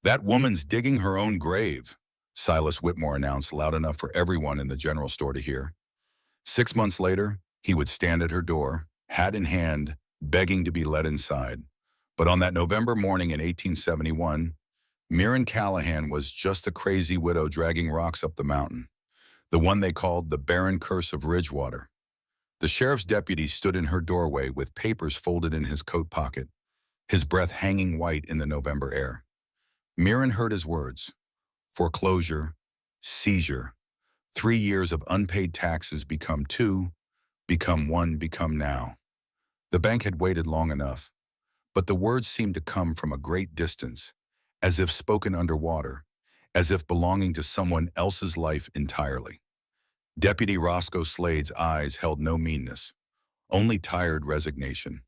"That woman's digging her own grave," Silas Whitmore announced loud enough for everyone in the general store to hear. 6 months later, he would stand at her door, hat in hand, begging to be let inside. But on that November morning in 1871, Mirren Callahan was just a crazy widow dragging rocks up the mountain, the one they called the barren curse of Ridgewater. The sheriff's deputy stood in her doorway with papers folded in his coat pocket, his breath hanging white in the November air. Mirren heard his words: foreclosure, seizure, 3 years of unpaid taxes become two, become one, become now. The bank had waited long enough, but the words seemed to come from a great distance, as if spoken underwater, as if belonging to someone else's life entirely. Deputy Roscoe Slade's eyes held no meanness, only tired resignation.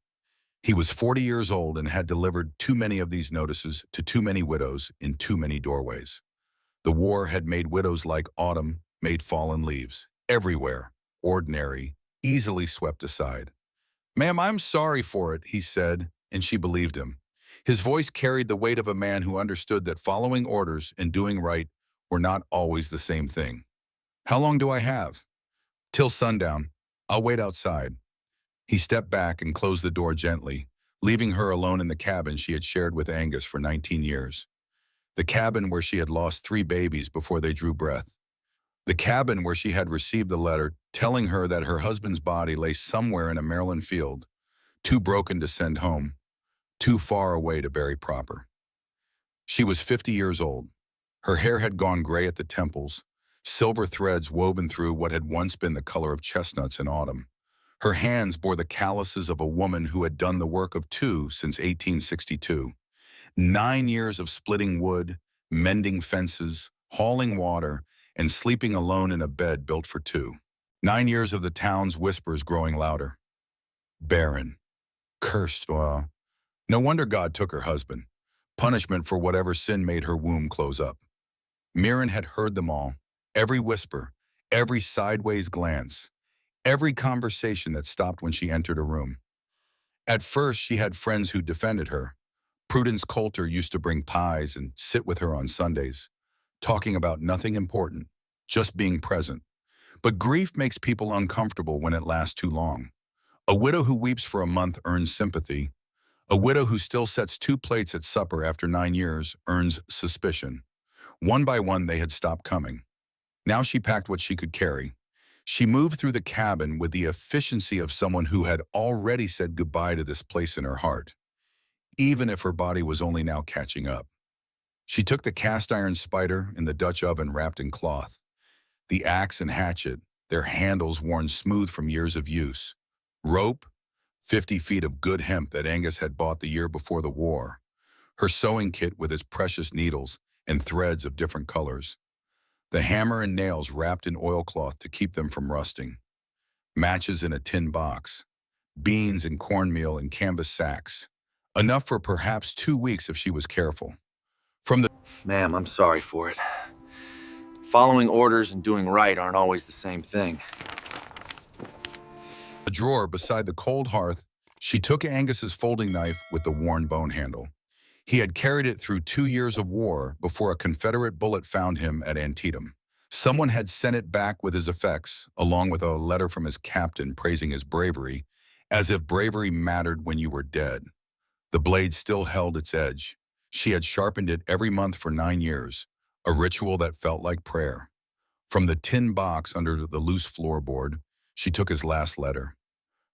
He was 40 years old and had delivered too many of these notices to too many widows in too many doorways. The war had made widows like autumn made fallen leaves, everywhere, ordinary, easily swept aside. "Ma'am, I'm sorry for it," he said, and she believed him. His voice carried the weight of a man who understood that following orders and doing right were not always the same thing. "How long do I have?" "Till sundown. I'll wait outside." He stepped back and closed the door gently, leaving her alone in the cabin she had shared with Angus for 19 years. The cabin where she had lost 3 babies before they drew breath. The cabin where she had received the letter telling her that her husband's body lay somewhere in a Maryland field, too broken to send home, too far away to bury proper. She was 50 years old. Her hair had gone gray at the temples, silver threads woven through what had once been the color of chestnuts in autumn. Her hands bore the calluses of a woman who had done the work of 2 since 1862. 9 years of splitting wood, mending fences, hauling water, and sleeping alone in a bed built for 2. 9 years of the town's whispers growing louder. Barren. Cursed. Well, no wonder God took her husband. Punishment for whatever sin made her womb close up. Mirren had heard them all. Every whisper, every sideways glance, every conversation that stopped when she entered a room. At first, she had friends who defended her. Prudence Coulter used to bring pies and sit with her on Sundays, talking about nothing important, just being present. But grief makes people uncomfortable when it lasts too long. A widow who weeps for a month earns sympathy. A widow who still sets 2 plates at supper after 9 years earns suspicion. One by one, they had stopped coming. Now she packed what she could carry. She moved through the cabin with the efficiency of someone who had already said goodbye to this place in her heart, even if her body was only now catching up. She took the cast iron spider in the Dutch oven wrapped in cloth, the axe and hatchet, their handles worn smooth from years of use, rope, 50 feet of good hemp that Angus had bought the year before the war, her sewing kit with its precious needles and threads of different colors, the hammer and nails wrapped in oilcloth to keep them from rusting, matches in a tin box, beans and cornmeal in canvas sacks, enough for perhaps 2 weeks if she was careful. From the Ma'am, I'm sorry for it. Following orders and doing right aren't always the same thing. drawer beside the cold hearth, she took Angus's folding knife with the worn bone handle. He had carried it through 2 years of war before a Confederate bullet found him at Antietam. Someone had sent it back with his effects, along with a letter from his captain praising his bravery, as if bravery mattered when you were dead. The blade still held its edge. She had sharpened it every month for 9 years, a ritual that felt like prayer. From the tin box under the loose floorboard, she took his last letter.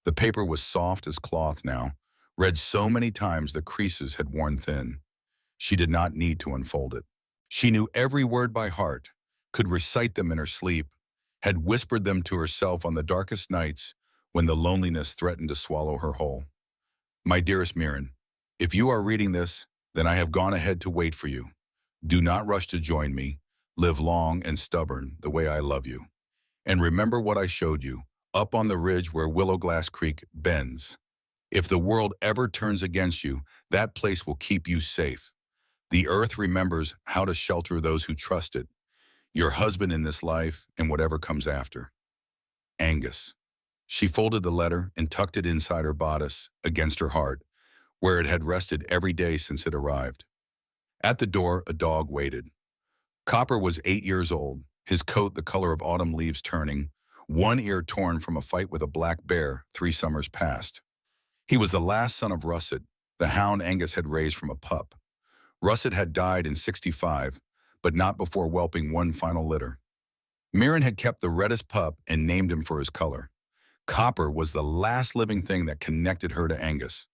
The paper was soft as cloth now, read so many times the creases had worn thin. She did not need to unfold it. She knew every word by heart, could recite them in her sleep, had whispered them to herself on the darkest nights when the loneliness threatened to swallow her whole. My dearest Mirren, if you are reading this, then I have gone ahead to wait for you. Do not rush to join me. Live long and stubborn the way I love you. And remember what I showed you, up on the ridge where Willowglass Creek bends. If the world ever turns against you, that place will keep you safe. The earth remembers how to shelter those who trust it. Your husband in this life and whatever comes after. Angus. She folded the letter and tucked it inside her bodice, against her heart, where it had rested every day since it arrived. At the door, a dog waited. Copper was 8 years old, his coat the color of autumn leaves turning, one ear torn from a fight with a black bear 3 summers past. He was the last son of Russet, the hound Angus had raised from a pup. Russet had died in 65, but not before whelping one final litter. Mirren had kept the reddest pup and named him for his color. Copper was the last living thing that connected her to Angus,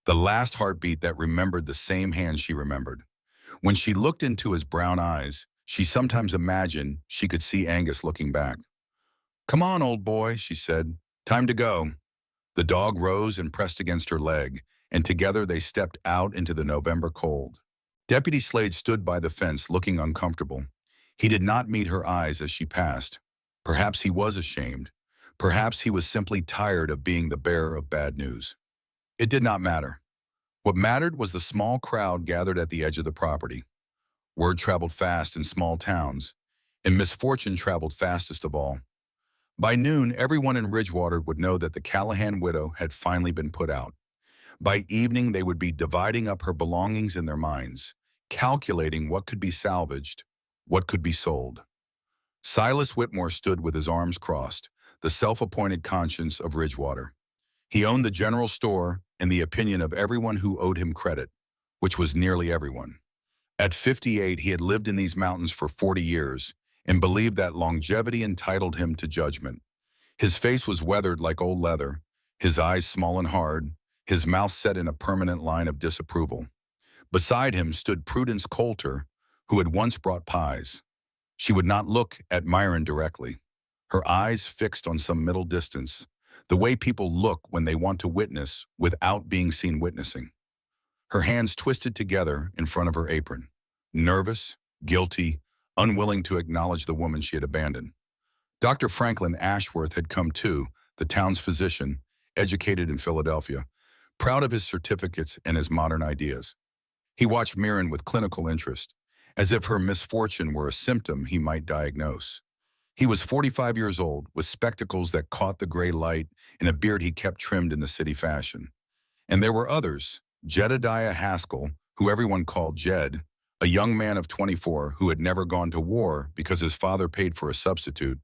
the last heartbeat that remembered the same hand she remembered. When she looked into his brown eyes, she sometimes imagined she could see Angus looking back. "Come on, old boy," she said. "Time to go." The dog rose and pressed against her leg, and together they stepped out into the November cold. Deputy Slade stood by the fence looking uncomfortable. He did not meet her eyes as she passed. Perhaps he was ashamed. Perhaps he was simply tired of being the bearer of bad news. It did not matter. What mattered was the small crowd gathered at the edge of the property. Word traveled fast in small towns, and misfortune traveled fastest of all. By noon, everyone in Ridgewater would know that the Callahan widow had finally been put out. By evening, they would be dividing up her belongings in their minds, calculating what could be salvaged, what could be sold. Silas Whitmore stood with his arms crossed, the self-appointed conscience of Ridgewater. He owned the general store in the opinion of everyone who owed him credit, which was nearly everyone. At 58, he had lived in these mountains for 40 years and believed that longevity entitled him to judgment. His face was weathered like old leather, his eyes small and hard, his mouth set in a permanent line of disapproval. Beside him stood Prudence Coulter, who had once brought pies. She would not look at Myron directly, her eyes fixed on some middle distance, the way people look when they want to witness without being seen witnessing. Her hands twisted together in front of her apron, nervous, guilty, unwilling to acknowledge the woman she had abandoned. Dr. Franklin Ashworth had come too, the town's physician, educated in Philadelphia, proud of his certificates and his modern ideas. He watched Mirren with clinical interest, as if her misfortune were a symptom he might diagnose. He was 45 years old, with spectacles that caught the gray light and a beard he kept trimmed in the city fashion. And there were others, Jedediah Haskell, who everyone called Jed, a young man of 24 who had never gone to war because his father paid for a substitute,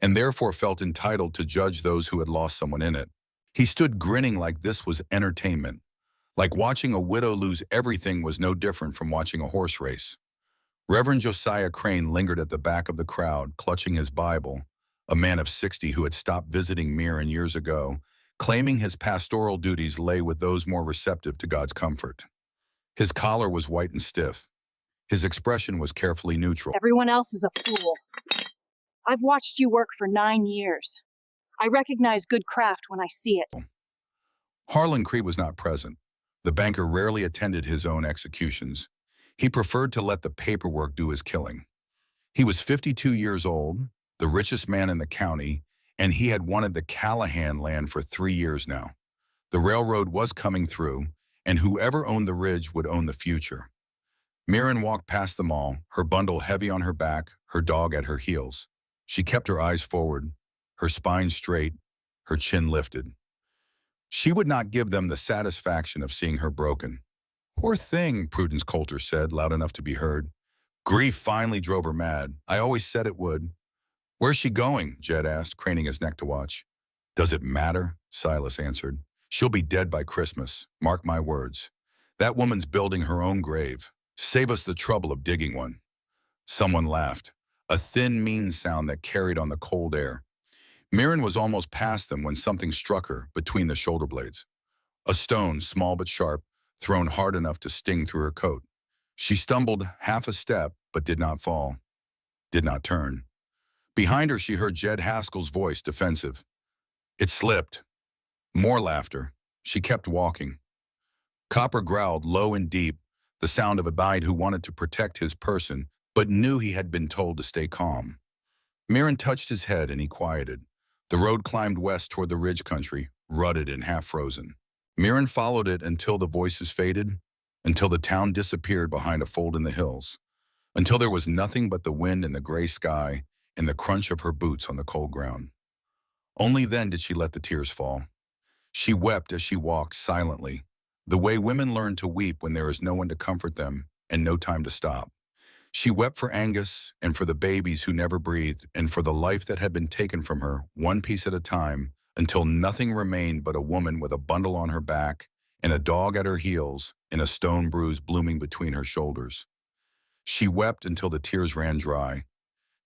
and therefore felt entitled to judge those who had lost someone in it. He stood grinning like this was entertainment, like watching a widow lose everything was no different from watching a horse race. Reverend Josiah Crane lingered at the back of the crowd, clutching his Bible, a man of 60 who had stopped visiting Mirren years ago, claiming his pastoral duties lay with those more receptive to God's comfort. His collar was white and stiff. His expression was carefully neutral. "Everyone else is a fool. I've watched you work for 9 years. I recognize good craft when I see it." Harlan Cree was not present. The banker rarely attended his own executions. He preferred to let the paperwork do his killing. He was 52 years old, the richest man in the county, and he had wanted the Callahan land for 3 years now. The railroad was coming through, and whoever owned the ridge would own the future. Mirren walked past them all, her bundle heavy on her back, her dog at her heels. She kept her eyes forward, her spine straight, her chin lifted. She would not give them the satisfaction of seeing her broken. "Poor thing," Prudence Coulter said, loud enough to be heard. "Grief finally drove her mad. I always said it would." "Where's she going?" Jed asked, craning his neck to watch. "Does it matter?" Silas answered. "She'll be dead by Christmas. Mark my words. That woman's building her own grave. Save us the trouble of digging one." Someone laughed, a thin, mean sound that carried on the cold air. Mirren was almost past them when something struck her between the shoulder blades. A stone, small but sharp, thrown hard enough to sting through her coat. She stumbled half a step, but did not fall, did not turn. Behind her, she heard Jed Haskell's voice, defensive. It slipped. More laughter. She kept walking. Copper growled low and deep, the sound of a guide who wanted to protect his person, but knew he had been told to stay calm. Mirren touched his head and he quieted. The road climbed west toward the ridge country, rutted and half-frozen. Mirren followed it until the voices faded, until the town disappeared behind a fold in the hills, until there was nothing but the wind and the gray sky and the crunch of her boots on the cold ground. Only then did she let the tears fall. She wept as she walked silently, the way women learn to weep when there is no one to comfort them and no time to stop. She wept for Angus and for the babies who never breathed and for the life that had been taken from her, one piece at a time, until nothing remained but a woman with a bundle on her back and a dog at her heels and a stone bruise blooming between her shoulders. She wept until the tears ran dry.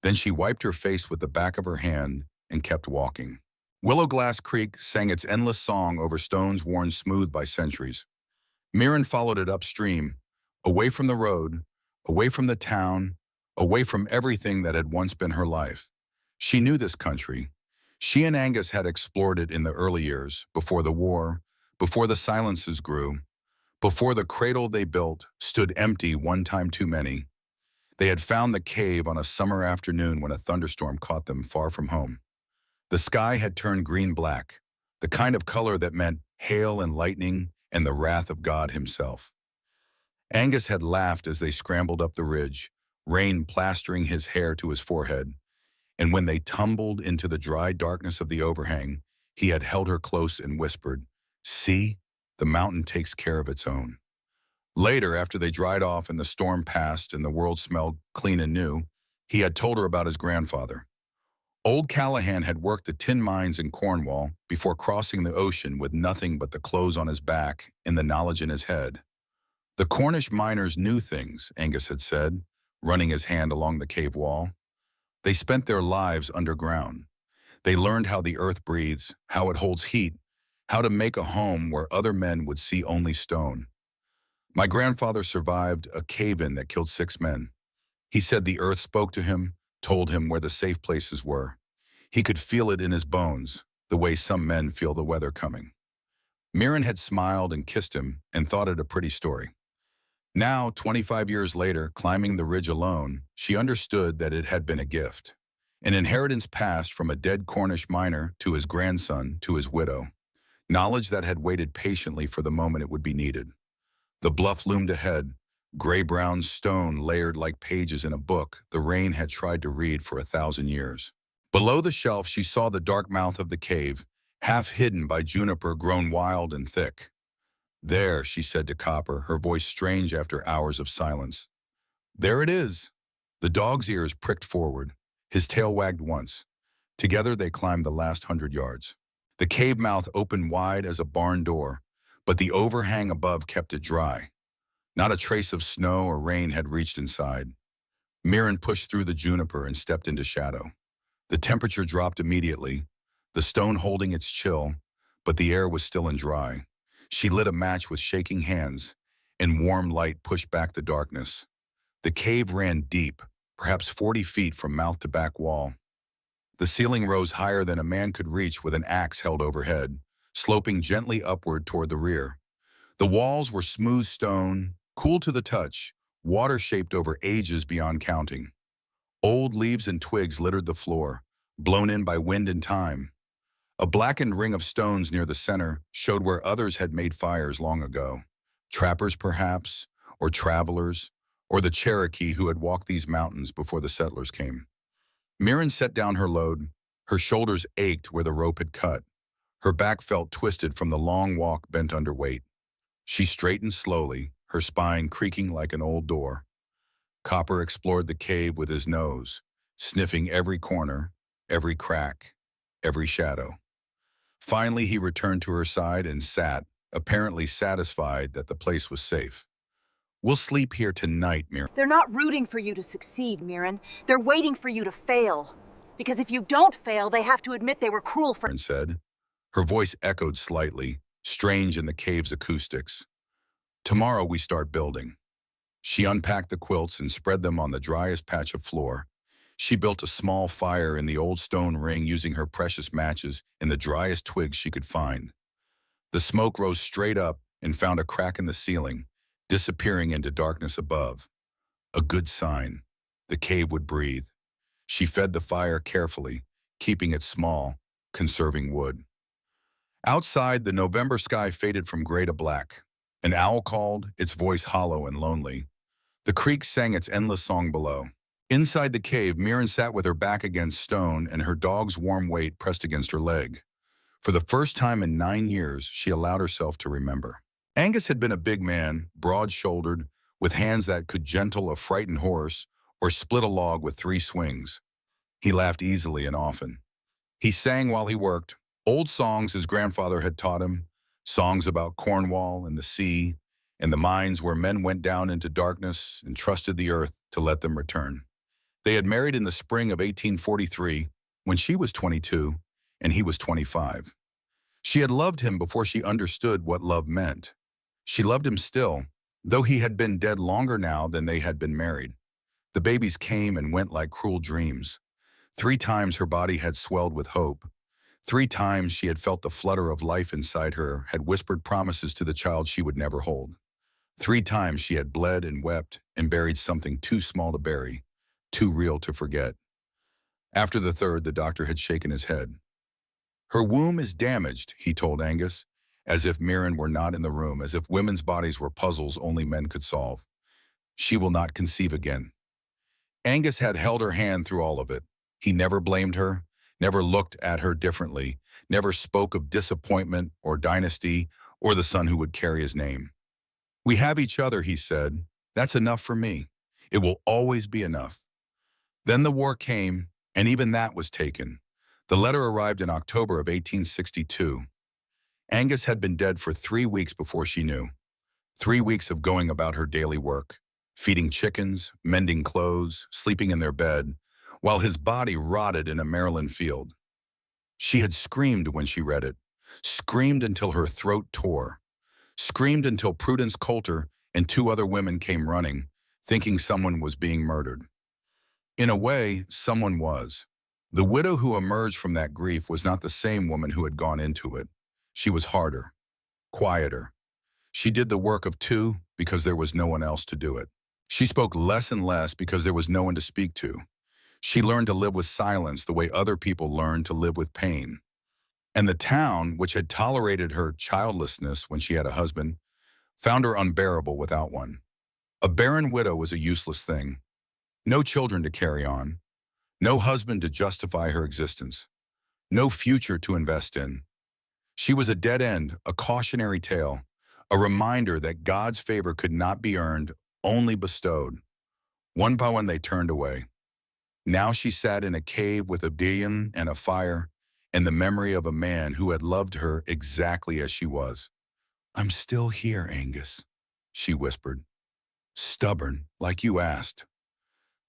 Then she wiped her face with the back of her hand and kept walking. Willowglass Creek sang its endless song over stones worn smooth by centuries. Mirren followed it upstream, away from the road, away from the town, away from everything that had once been her life. She knew this country. She and Angus had explored it in the early years, before the war, before the silences grew, before the cradle they built stood empty one time too many. They had found the cave on a summer afternoon when a thunderstorm caught them far from home. The sky had turned green-black, the kind of color that meant hail and lightning and the wrath of God himself. Angus had laughed as they scrambled up the ridge, rain plastering his hair to his forehead, and when they tumbled into the dry darkness of the overhang, he had held her close and whispered, "See, the mountain takes care of its own." Later, after they dried off and the storm passed and the world smelled clean and new, he had told her about his grandfather. Old Callahan had worked the tin mines in Cornwall before crossing the ocean with nothing but the clothes on his back and the knowledge in his head. The Cornish miners knew things, Angus had said, running his hand along the cave wall. They spent their lives underground. They learned how the earth breathes, how it holds heat, how to make a home where other men would see only stone. My grandfather survived a cave-in that killed 6 men. He said the earth spoke to him, told him where the safe places were. He could feel it in his bones, the way some men feel the weather coming. Mirren had smiled and kissed him and thought it a pretty story. Now, 25 years later, climbing the ridge alone, she understood that it had been a gift. An inheritance passed from a dead Cornish miner to his grandson to his widow. Knowledge that had waited patiently for the moment it would be needed. The bluff loomed ahead, gray-brown stone layered like pages in a book the rain had tried to read for 1,000 years. Below the shelf, she saw the dark mouth of the cave, half hidden by juniper grown wild and thick. "There," she said to Copper, her voice strange after hours of silence. "There it is." The dog's ears pricked forward. His tail wagged once. Together they climbed the last 100 yards. The cave mouth opened wide as a barn door, but the overhang above kept it dry. Not a trace of snow or rain had reached inside. Mirren pushed through the juniper and stepped into shadow. The temperature dropped immediately, the stone holding its chill, but the air was still and dry. She lit a match with shaking hands, and warm light pushed back the darkness. The cave ran deep, perhaps 40 feet from mouth to back wall. The ceiling rose higher than a man could reach with an axe held overhead, sloping gently upward toward the rear. The walls were smooth stone, cool to the touch, water-shaped over ages beyond counting. Old leaves and twigs littered the floor, blown in by wind and time. A blackened ring of stones near the center showed where others had made fires long ago. Trappers, perhaps, or travelers, or the Cherokee who had walked these mountains before the settlers came. Mirren set down her load. Her shoulders ached where the rope had cut. Her back felt twisted from the long walk bent under weight. She straightened slowly, her spine creaking like an old door. Copper explored the cave with his nose, sniffing every corner, every crack, every shadow. Finally, he returned to her side and sat, apparently satisfied that the place was safe. "We'll sleep here tonight, Mirren." They're not rooting for you to succeed, Mirren. They're waiting for you to fail. Because if you don't fail, they have to admit they were cruel for— Mirren said. Her voice echoed slightly, strange in the cave's acoustics. "Tomorrow we start building." She unpacked the quilts and spread them on the driest patch of floor. She built a small fire in the old stone ring using her precious matches and the driest twigs she could find. The smoke rose straight up and found a crack in the ceiling, disappearing into darkness above. A good sign. The cave would breathe. She fed the fire carefully, keeping it small, conserving wood. Outside, the November sky faded from gray to black. An owl called, its voice hollow and lonely. The creek sang its endless song below. Inside the cave, Mirren sat with her back against stone and her dog's warm weight pressed against her leg. For the first time in 9 years, she allowed herself to remember. Angus had been a big man, broad-shouldered, with hands that could gentle a frightened horse or split a log with 3 swings. He laughed easily and often. He sang while he worked, old songs his grandfather had taught him, songs about Cornwall and the sea, and the mines where men went down into darkness and trusted the earth to let them return. They had married in the spring of 1843, when she was 22 and he was 25. She had loved him before she understood what love meant. She loved him still, though he had been dead longer now than they had been married. The babies came and went like cruel dreams. 3 times her body had swelled with hope. 3 times she had felt the flutter of life inside her, had whispered promises to the child she would never hold. 3 times she had bled and wept and buried something too small to bury, too real to forget. After the third, the doctor had shaken his head. "Her womb is damaged," he told Angus, as if Mirren were not in the room, as if women's bodies were puzzles only men could solve. "She will not conceive again." Angus had held her hand through all of it. He never blamed her, never looked at her differently, never spoke of disappointment or dynasty or the son who would carry his name. "We have each other," he said. "That's enough for me. It will always be enough." Then the war came, and even that was taken. The letter arrived in October of 1862. Angus had been dead for 3 weeks before she knew. 3 weeks of going about her daily work, feeding chickens, mending clothes, sleeping in their bed, while his body rotted in a Maryland field. She had screamed when she read it, screamed until her throat tore, screamed until Prudence Coulter and 2 other women came running, thinking someone was being murdered. In a way, someone was. The widow who emerged from that grief was not the same woman who had gone into it. She was harder, quieter. She did the work of 2 because there was no one else to do it. She spoke less and less because there was no one to speak to. She learned to live with silence the way other people learned to live with pain. And the town, which had tolerated her childlessness when she had a husband, found her unbearable without one. A barren widow was a useless thing. No children to carry on. No husband to justify her existence. No future to invest in. She was a dead end, a cautionary tale, a reminder that God's favor could not be earned, only bestowed. One by one they turned away. Now she sat in a cave with a billion and a fire, and the memory of a man who had loved her exactly as she was. "I'm still here, Angus," she whispered. "Stubborn, like you asked."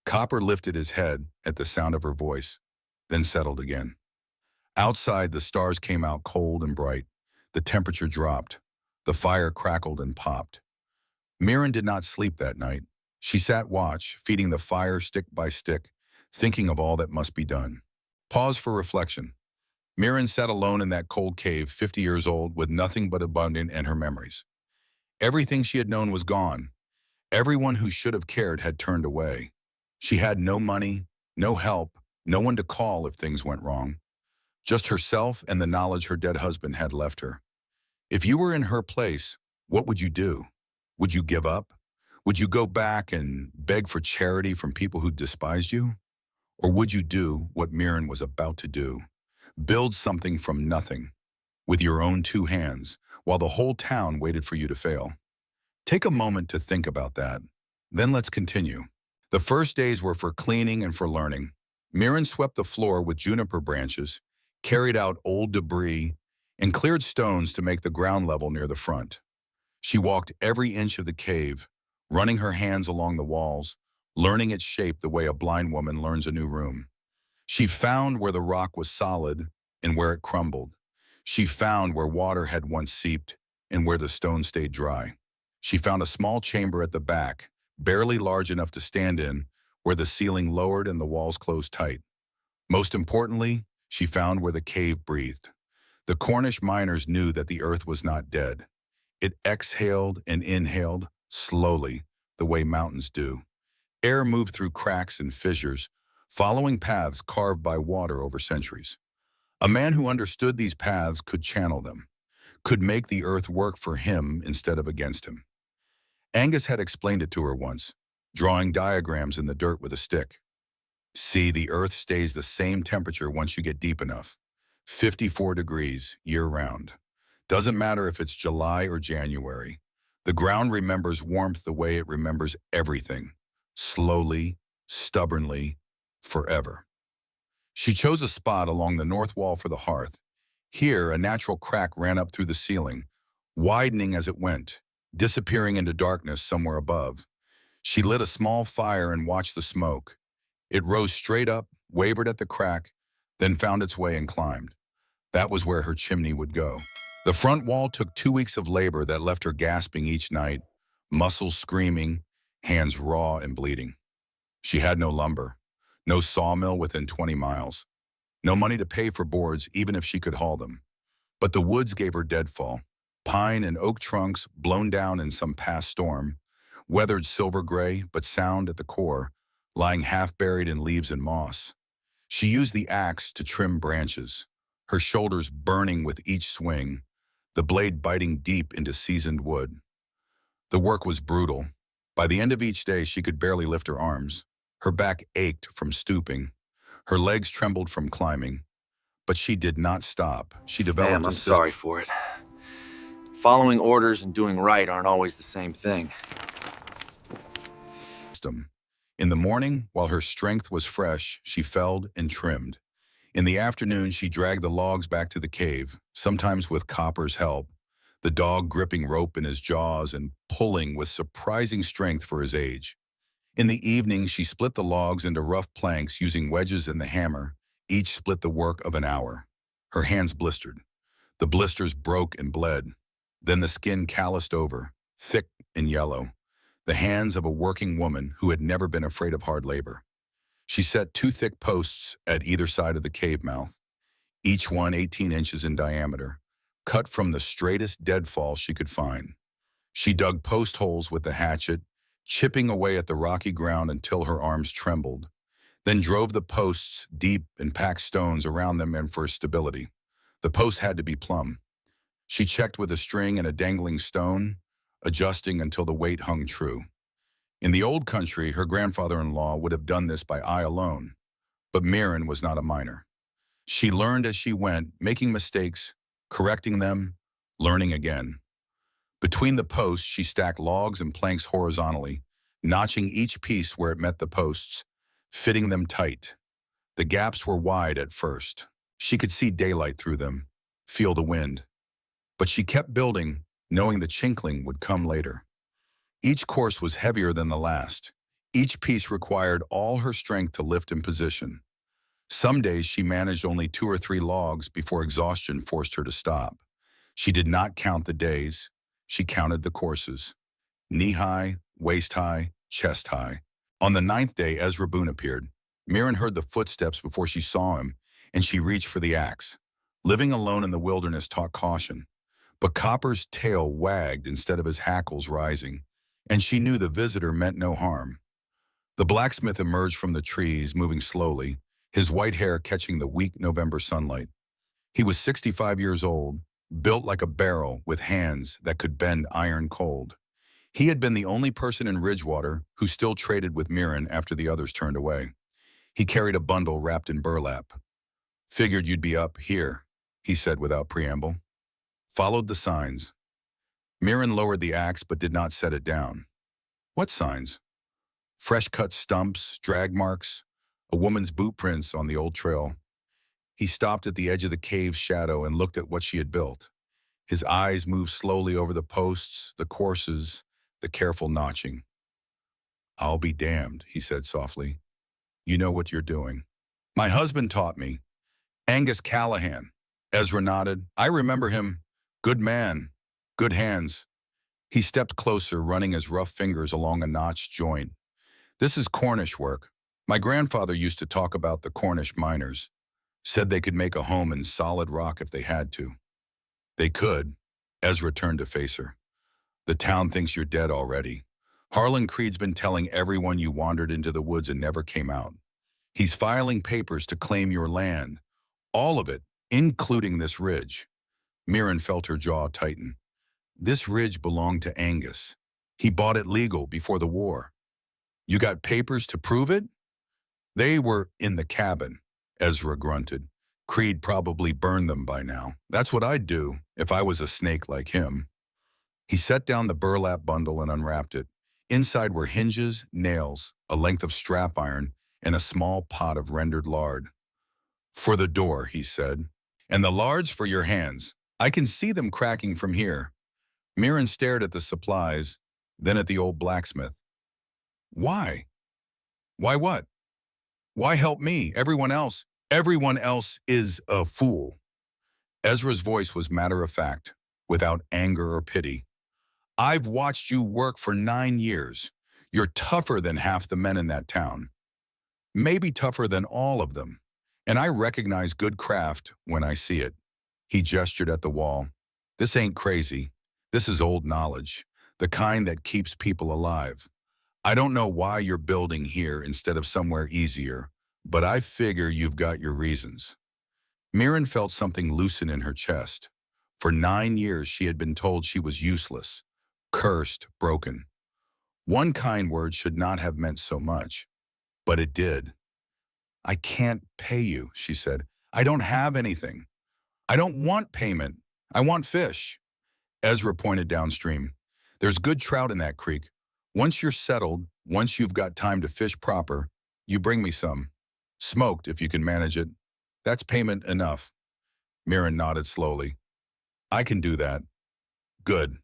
Copper lifted his head at the sound of her voice, then settled again. Outside, the stars came out cold and bright. The temperature dropped. The fire crackled and popped. Mirren did not sleep that night. She sat watch, feeding the fire stick by stick, thinking of all that must be done. Pause for reflection. Mirren sat alone in that cold cave, 50 years old, with nothing but abundance in her memories. Everything she had known was gone. Everyone who should have cared had turned away. She had no money, no help, no one to call if things went wrong. Just herself and the knowledge her dead husband had left her. If you were in her place, what would you do? Would you give up? Would you go back and beg for charity from people who despised you? Or would you do what Mirren was about to do? Build something from nothing, with your own 2 hands, while the whole town waited for you to fail? Take a moment to think about that. Then let's continue. The first days were for cleaning and for learning. Mirren swept the floor with juniper branches, carried out old debris, and cleared stones to make the ground level near the front. She walked every inch of the cave, running her hands along the walls, learning its shape the way a blind woman learns a new room. She found where the rock was solid and where it crumbled. She found where water had once seeped and where the stone stayed dry. She found a small chamber at the back, barely large enough to stand in, where the ceiling lowered and the walls closed tight. Most importantly, she found where the cave breathed. The Cornish miners knew that the earth was not dead. It exhaled and inhaled, slowly, the way mountains do. Air moved through cracks and fissures, following paths carved by water over centuries. A man who understood these paths could channel them, could make the earth work for him instead of against him. Angus had explained it to her once, drawing diagrams in the dirt with a stick. "See, the earth stays the same temperature once you get deep enough. 54 degrees year-round. Doesn't matter if it's July or January. The ground remembers warmth the way it remembers everything, slowly, stubbornly, forever. She chose a spot along the north wall for the hearth. Here, a natural crack ran up through the ceiling, widening as it went, disappearing into darkness somewhere above. She lit a small fire and watched the smoke. It rose straight up, wavered at the crack, then found its way and climbed. That was where her chimney would go. The front wall took 2 weeks of labor that left her gasping each night, muscles screaming, hands raw and bleeding. She had no lumber, no sawmill within 20 miles, no money to pay for boards even if she could haul them. But the woods gave her deadfall, pine and oak trunks blown down in some past storm, weathered silver gray but sound at the core, lying half buried in leaves and moss. She used the axe to trim branches, her shoulders burning with each swing, the blade biting deep into seasoned wood. The work was brutal. By the end of each day, she could barely lift her arms. Her back ached from stooping. Her legs trembled from climbing. But she did not stop. She developed Ma'am, I'm sorry for it. Following orders and doing right aren't always the same thing. system. In the morning, while her strength was fresh, she felled and trimmed. In the afternoon, she dragged the logs back to the cave, sometimes with Copper's help, the dog gripping rope in his jaws and pulling with surprising strength for his age. In the evening, she split the logs into rough planks using wedges and the hammer. Each split the work of an hour. Her hands blistered. The blisters broke and bled. Then the skin calloused over, thick and yellow. The hands of a working woman who had never been afraid of hard labor. She set 2 thick posts at either side of the cave mouth, each one 18 inches in diameter, cut from the straightest deadfall she could find. She dug post holes with the hatchet, chipping away at the rocky ground until her arms trembled, then drove the posts deep and packed stones around them and for stability. The posts had to be plumb. She checked with a string and a dangling stone, adjusting until the weight hung true. In the old country, her grandfather-in-law would have done this by eye alone, but Mirren was not a miner. She learned as she went, making mistakes, correcting them, learning again. Between the posts, she stacked logs and planks horizontally, notching each piece where it met the posts, fitting them tight. The gaps were wide at first. She could see daylight through them, feel the wind. But she kept building, knowing the chinkling would come later. Each course was heavier than the last. Each piece required all her strength to lift in position. Some days she managed only 2 or 3 logs before exhaustion forced her to stop. She did not count the days. She counted the courses. Knee-high, waist-high, chest-high. On the 9th day, Ezra Boone appeared. Mirren heard the footsteps before she saw him, and she reached for the axe. Living alone in the wilderness taught caution. But Copper's tail wagged instead of his hackles rising, and she knew the visitor meant no harm. The blacksmith emerged from the trees, moving slowly, his white hair catching the weak November sunlight. He was 65 years old, built like a barrel with hands that could bend iron cold. He had been the only person in Ridgewater who still traded with Mirren after the others turned away. He carried a bundle wrapped in burlap. "Figured you'd be up here," he said without preamble. Followed the signs. Mirren lowered the axe but did not set it down. What signs? Fresh-cut stumps, drag marks, a woman's boot prints on the old trail. He stopped at the edge of the cave's shadow and looked at what she had built. His eyes moved slowly over the posts, the courses, the careful notching. "I'll be damned," he said softly. "You know what you're doing." "My husband taught me. Angus Callahan." Ezra nodded. "I remember him. Good man. Good hands." He stepped closer, running his rough fingers along a notched joint. "This is Cornish work. My grandfather used to talk about the Cornish miners. Said they could make a home in solid rock if they had to." "They could." Ezra turned to face her. "The town thinks you're dead already. Harlan Creed's been telling everyone you wandered into the woods and never came out. He's filing papers to claim your land. All of it, including this ridge." Mirren felt her jaw tighten. "This ridge belonged to Angus. He bought it legal before the war." "You got papers to prove it?" "They were in the cabin," Ezra grunted. "Creed probably burned them by now. That's what I'd do if I was a snake like him." He set down the burlap bundle and unwrapped it. Inside were hinges, nails, a length of strap iron, and a small pot of rendered lard. For the door, he said. And the lard's for your hands. I can see them cracking from here. Mirren stared at the supplies, then at the old blacksmith. Why? Why what? Why help me? Everyone else is a fool. Ezra's voice was matter-of-fact, without anger or pity. I've watched you work for 9 years. You're tougher than half the men in that town. Maybe tougher than all of them. And I recognize good craft when I see it. He gestured at the wall. This ain't crazy. This is old knowledge, the kind that keeps people alive. I don't know why you're building here instead of somewhere easier, but I figure you've got your reasons. Mirren felt something loosen in her chest. For 9 years, she had been told she was useless, cursed, broken. One kind word should not have meant so much, but it did. I can't pay you, she said. I don't have anything. I don't want payment. I want fish. Ezra pointed downstream. There's good trout in that creek. Once you're settled, once you've got time to fish proper, you bring me some. Smoked, if you can manage it. That's payment enough. Mirren nodded slowly. I can do that. Good.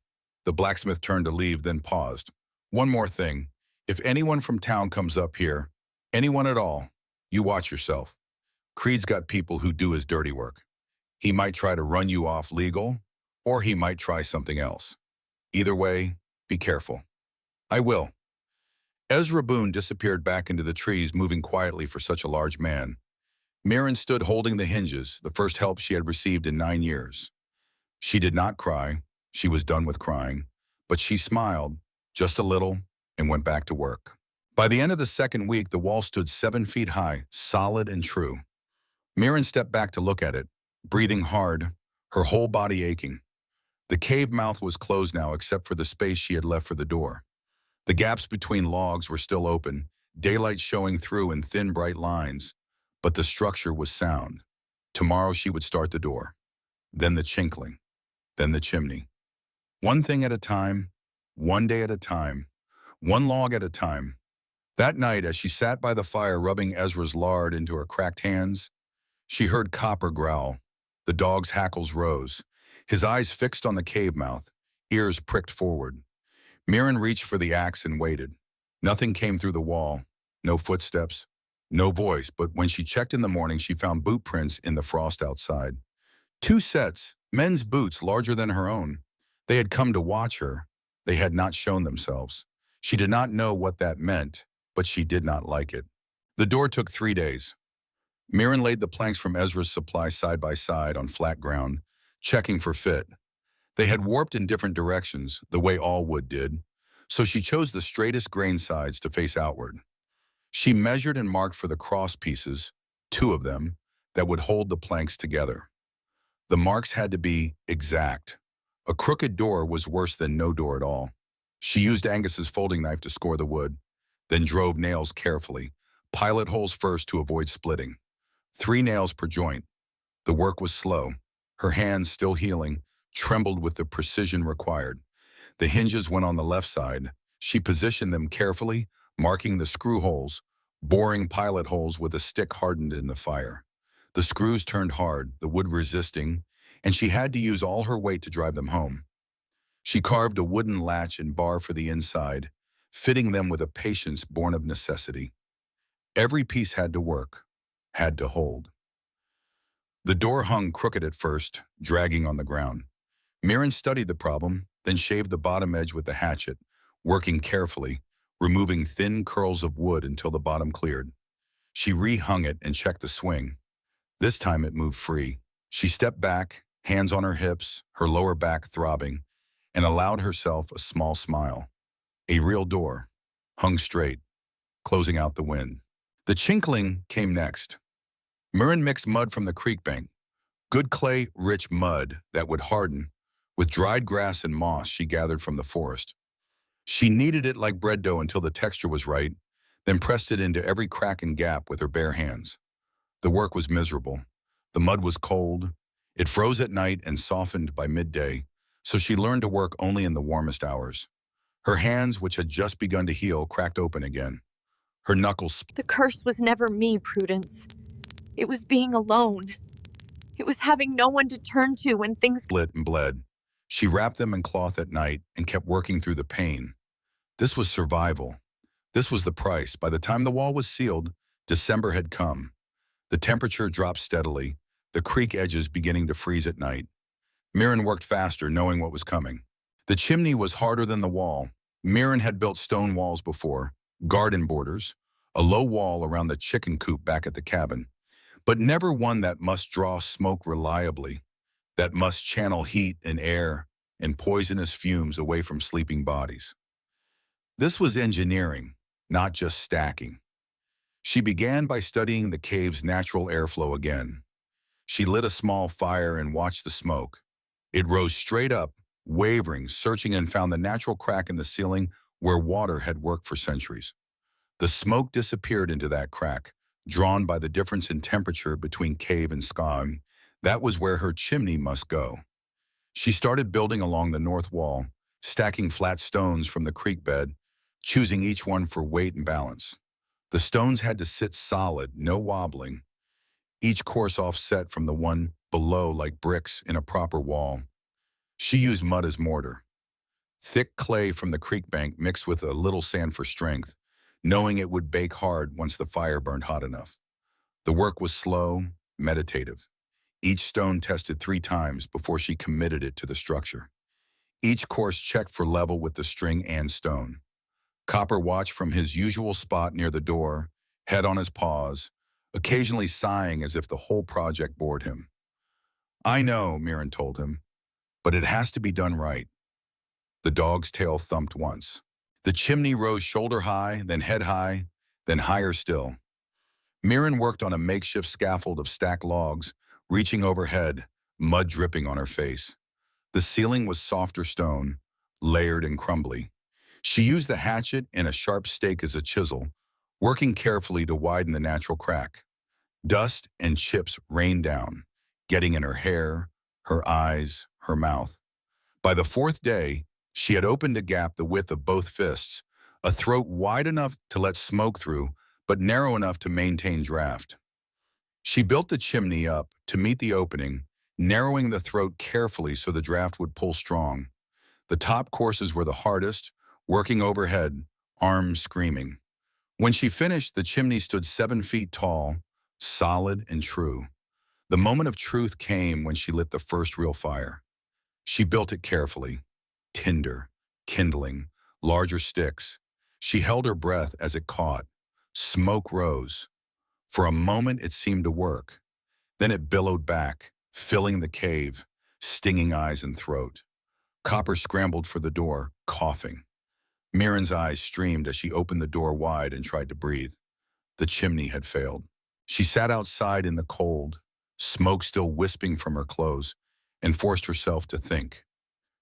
The blacksmith turned to leave, then paused. One more thing. If anyone from town comes up here, anyone at all, you watch yourself. Creed's got people who do his dirty work. He might try to run you off legal, or he might try something else. Either way, be careful. I will. Ezra Boone disappeared back into the trees, moving quietly for such a large man. Mirren stood holding the hinges, the first help she had received in 9 years. She did not cry. She was done with crying. But she smiled, just a little, and went back to work. By the end of the second week, the wall stood 7 feet high, solid and true. Mirren stepped back to look at it, breathing hard, her whole body aching. The cave mouth was closed now except for the space she had left for the door. The gaps between logs were still open, daylight showing through in thin, bright lines, but the structure was sound. Tomorrow she would start the door, then the chinkling, then the chimney. One thing at a time, one day at a time, one log at a time. That night, as she sat by the fire rubbing Ezra's lard into her cracked hands, she heard Copper growl. The dog's hackles rose, his eyes fixed on the cave mouth, ears pricked forward. Mirren reached for the axe and waited. Nothing came through the wall, no footsteps, no voice, but when she checked in the morning, she found boot prints in the frost outside. 2 sets, men's boots larger than her own. They had come to watch her. They had not shown themselves. She did not know what that meant, but she did not like it. The door took 3 days. Mirren laid the planks from Ezra's supply side by side on flat ground, checking for fit. They had warped in different directions, the way all wood did, so she chose the straightest grain sides to face outward. She measured and marked for the cross pieces, 2 of them, that would hold the planks together. The marks had to be exact. A crooked door was worse than no door at all. She used Angus's folding knife to score the wood, then drove nails carefully, pilot holes first to avoid splitting. 3 nails per joint. The work was slow. Her hands, still healing, trembled with the precision required. The hinges went on the left side. She positioned them carefully, marking the screw holes, boring pilot holes with a stick hardened in the fire. The screws turned hard, the wood resisting, and she had to use all her weight to drive them home. She carved a wooden latch and bar for the inside, fitting them with a patience born of necessity. Every piece had to work, had to hold. The door hung crooked at first, dragging on the ground. Mirren studied the problem, then shaved the bottom edge with the hatchet, working carefully, removing thin curls of wood until the bottom cleared. She rehung it and checked the swing. This time it moved free. She stepped back, hands on her hips, her lower back throbbing, and allowed herself a small smile. A real door, hung straight, closing out the wind. The chinkling came next. Mirren mixed mud from the creek bank, good clay, rich mud that would harden, with dried grass and moss she gathered from the forest. She kneaded it like bread dough until the texture was right, then pressed it into every crack and gap with her bare hands. The work was miserable. The mud was cold. It froze at night and softened by midday, so she learned to work only in the warmest hours. Her hands, which had just begun to heal, cracked open again. Her knuckles The curse was never me, Prudence. It was being alone. It was having no one to turn to when things... split and bled. She wrapped them in cloth at night and kept working through the pain. This was survival. This was the price. By the time the wall was sealed, December had come. The temperature dropped steadily, the creek edges beginning to freeze at night. Mirren worked faster, knowing what was coming. The chimney was harder than the wall. Mirren had built stone walls before, garden borders, a low wall around the chicken coop back at the cabin, but never one that must draw smoke reliably, that must channel heat and air and poisonous fumes away from sleeping bodies. This was engineering, not just stacking. She began by studying the cave's natural airflow again. She lit a small fire and watched the smoke. It rose straight up, wavering, searching, and found the natural crack in the ceiling where water had worked for centuries. The smoke disappeared into that crack, drawn by the difference in temperature between cave and sky. That was where her chimney must go. She started building along the north wall, stacking flat stones from the creek bed, choosing each one for weight and balance. The stones had to sit solid, no wobbling, each course offset from the one below like bricks in a proper wall. She used mud as mortar. Thick clay from the creek bank mixed with a little sand for strength, knowing it would bake hard once the fire burned hot enough. The work was slow, meditative. Each stone tested 3 times before she committed it to the structure. Each course checked for level with the string and stone. Copper watched from his usual spot near the door, head on his paws, occasionally sighing as if the whole project bored him. "I know," Mirren told him, "but it has to be done right." The dog's tail thumped once. The chimney rose shoulder high, then head high, then higher still. Mirren worked on a makeshift scaffold of stacked logs, reaching overhead, mud dripping on her face. The ceiling was softer stone, layered and crumbly. She used the hatchet and a sharp stake as a chisel, working carefully to widen the natural crack. Dust and chips rained down, getting in her hair, her eyes, her mouth. By the 4th day, she had opened a gap the width of both fists, a throat wide enough to let smoke through, but narrow enough to maintain draft. She built the chimney up to meet the opening, narrowing the throat carefully so the draft would pull strong. The top courses were the hardest, working overhead, arms screaming. When she finished, the chimney stood 7 feet tall, solid and true. The moment of truth came when she lit the first real fire. She built it carefully. Tinder, kindling, larger sticks. She held her breath as it caught. Smoke rose. For a moment, it seemed to work. Then it billowed back, filling the cave, stinging eyes and throat. Copper scrambled for the door, coughing. Mirren's eyes streamed as she opened the door wide and tried to breathe. The chimney had failed. She sat outside in the cold, smoke still wisping from her clothes, and forced herself to think.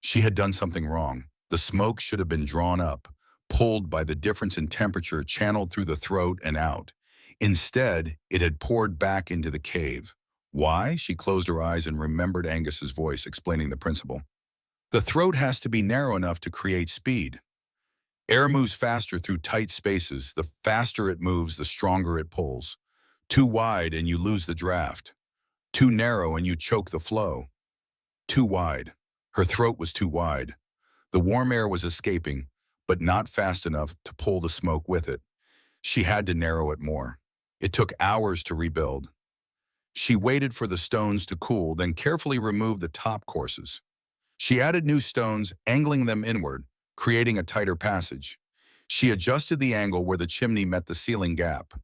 She had done something wrong. The smoke should have been drawn up, pulled by the difference in temperature channeled through the throat and out. Instead, it had poured back into the cave. Why? She closed her eyes and remembered Angus's voice explaining the principle. The throat has to be narrow enough to create speed. Air moves faster through tight spaces. The faster it moves, the stronger it pulls. Too wide and you lose the draft. Too narrow and you choke the flow. Too wide. Her throat was too wide. The warm air was escaping, but not fast enough to pull the smoke with it. She had to narrow it more. It took hours to rebuild. She waited for the stones to cool, then carefully removed the top courses. She added new stones, angling them inward, creating a tighter passage. She adjusted the angle where the chimney met the ceiling gap.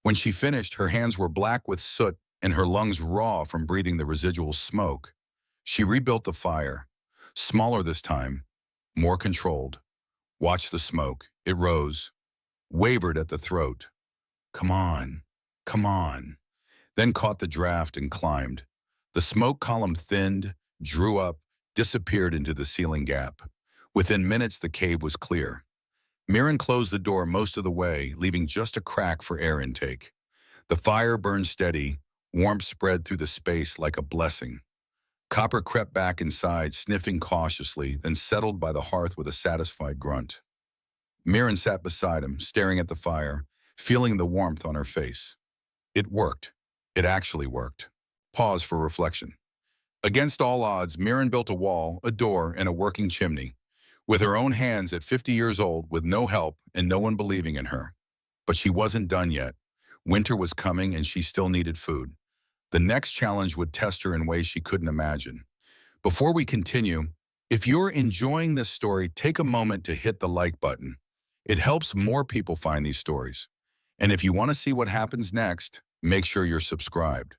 When she finished, her hands were black with soot and her lungs raw from breathing the residual smoke. She rebuilt the fire, smaller this time, more controlled. Watched the smoke. It rose, wavered at the throat. Come on, come on. Then caught the draft and climbed. The smoke column thinned, drew up, disappeared into the ceiling gap. Within minutes, the cave was clear. Mirren closed the door most of the way, leaving just a crack for air intake. The fire burned steady, warmth spread through the space like a blessing. Copper crept back inside, sniffing cautiously, then settled by the hearth with a satisfied grunt. Mirren sat beside him, staring at the fire, feeling the warmth on her face. It worked. It actually worked. Pause for reflection. Against all odds, Mirren built a wall, a door, and a working chimney. With her own hands at 50 years old, with no help and no one believing in her. But she wasn't done yet. Winter was coming and she still needed food. The next challenge would test her in ways she couldn't imagine. Before we continue, if you're enjoying this story, take a moment to hit the like button. It helps more people find these stories. And if you want to see what happens next, make sure you're subscribed.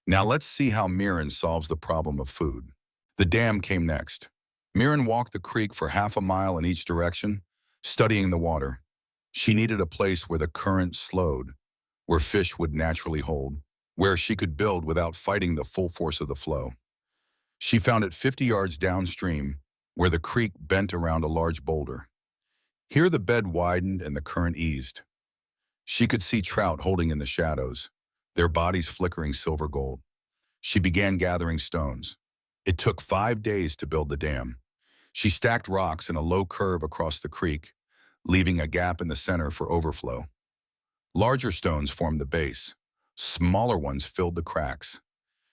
Now let's see how Mirren solves the problem of food. The dam came next. Mirren walked the creek for half a mile in each direction, studying the water. She needed a place where the current slowed, where fish would naturally hold, where she could build without fighting the full force of the flow. She found it 50 yards downstream, where the creek bent around a large boulder. Here the bed widened and the current eased. She could see trout holding in the shadows, their bodies flickering silver gold. She began gathering stones. It took 5 days to build the dam. She stacked rocks in a low curve across the creek, leaving a gap in the center for overflow. Larger stones formed the base. Smaller ones filled the cracks.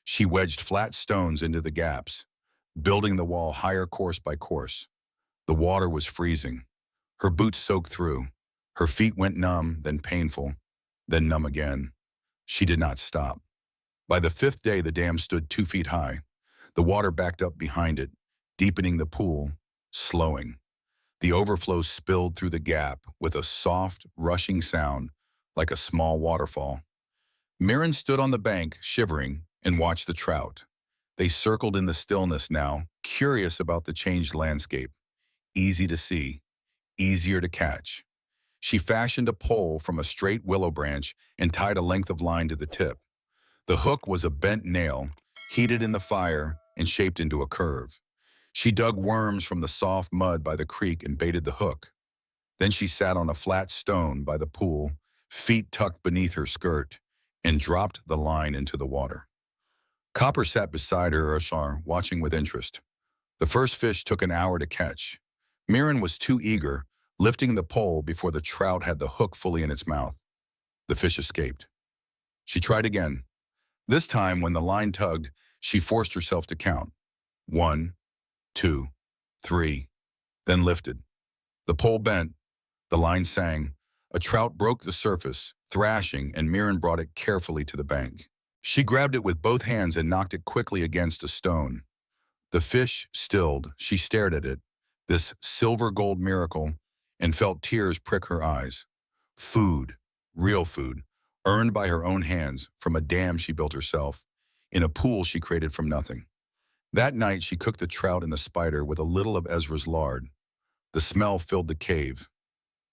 She wedged flat stones into the gaps, building the wall higher course by course. The water was freezing. Her boots soaked through. Her feet went numb, then painful, then numb again. She did not stop. By the 5th day, the dam stood 2 feet high. The water backed up behind it, deepening the pool, slowing. The overflow spilled through the gap with a soft, rushing sound like a small waterfall. Mirren stood on the bank, shivering, and watched the trout. They circled in the stillness now, curious about the changed landscape. Easy to see, easier to catch. She fashioned a pole from a straight willow branch and tied a length of line to the tip. The hook was a bent nail, heated in the fire and shaped into a curve. She dug worms from the soft mud by the creek and baited the hook. Then she sat on a flat stone by the pool, feet tucked beneath her skirt, and dropped the line into the water. Copper sat beside her, watching with interest. The first fish took an hour to catch. Mirren was too eager, lifting the pole before the trout had the hook fully in its mouth. The fish escaped. She tried again. This time, when the line tugged, she forced herself to count. 1, 2, 3, then lifted. The pole bent, the line sang. A trout broke the surface, thrashing, and Mirren brought it carefully to the bank. She grabbed it with both hands and knocked it quickly against a stone. The fish stilled. She stared at it, this silver gold miracle, and felt tears prick her eyes. Food, real food, earned by her own hands from a dam she built herself, in a pool she created from nothing. That night she cooked the trout and the spider with a little of Ezra's lard. The smell filled the cave,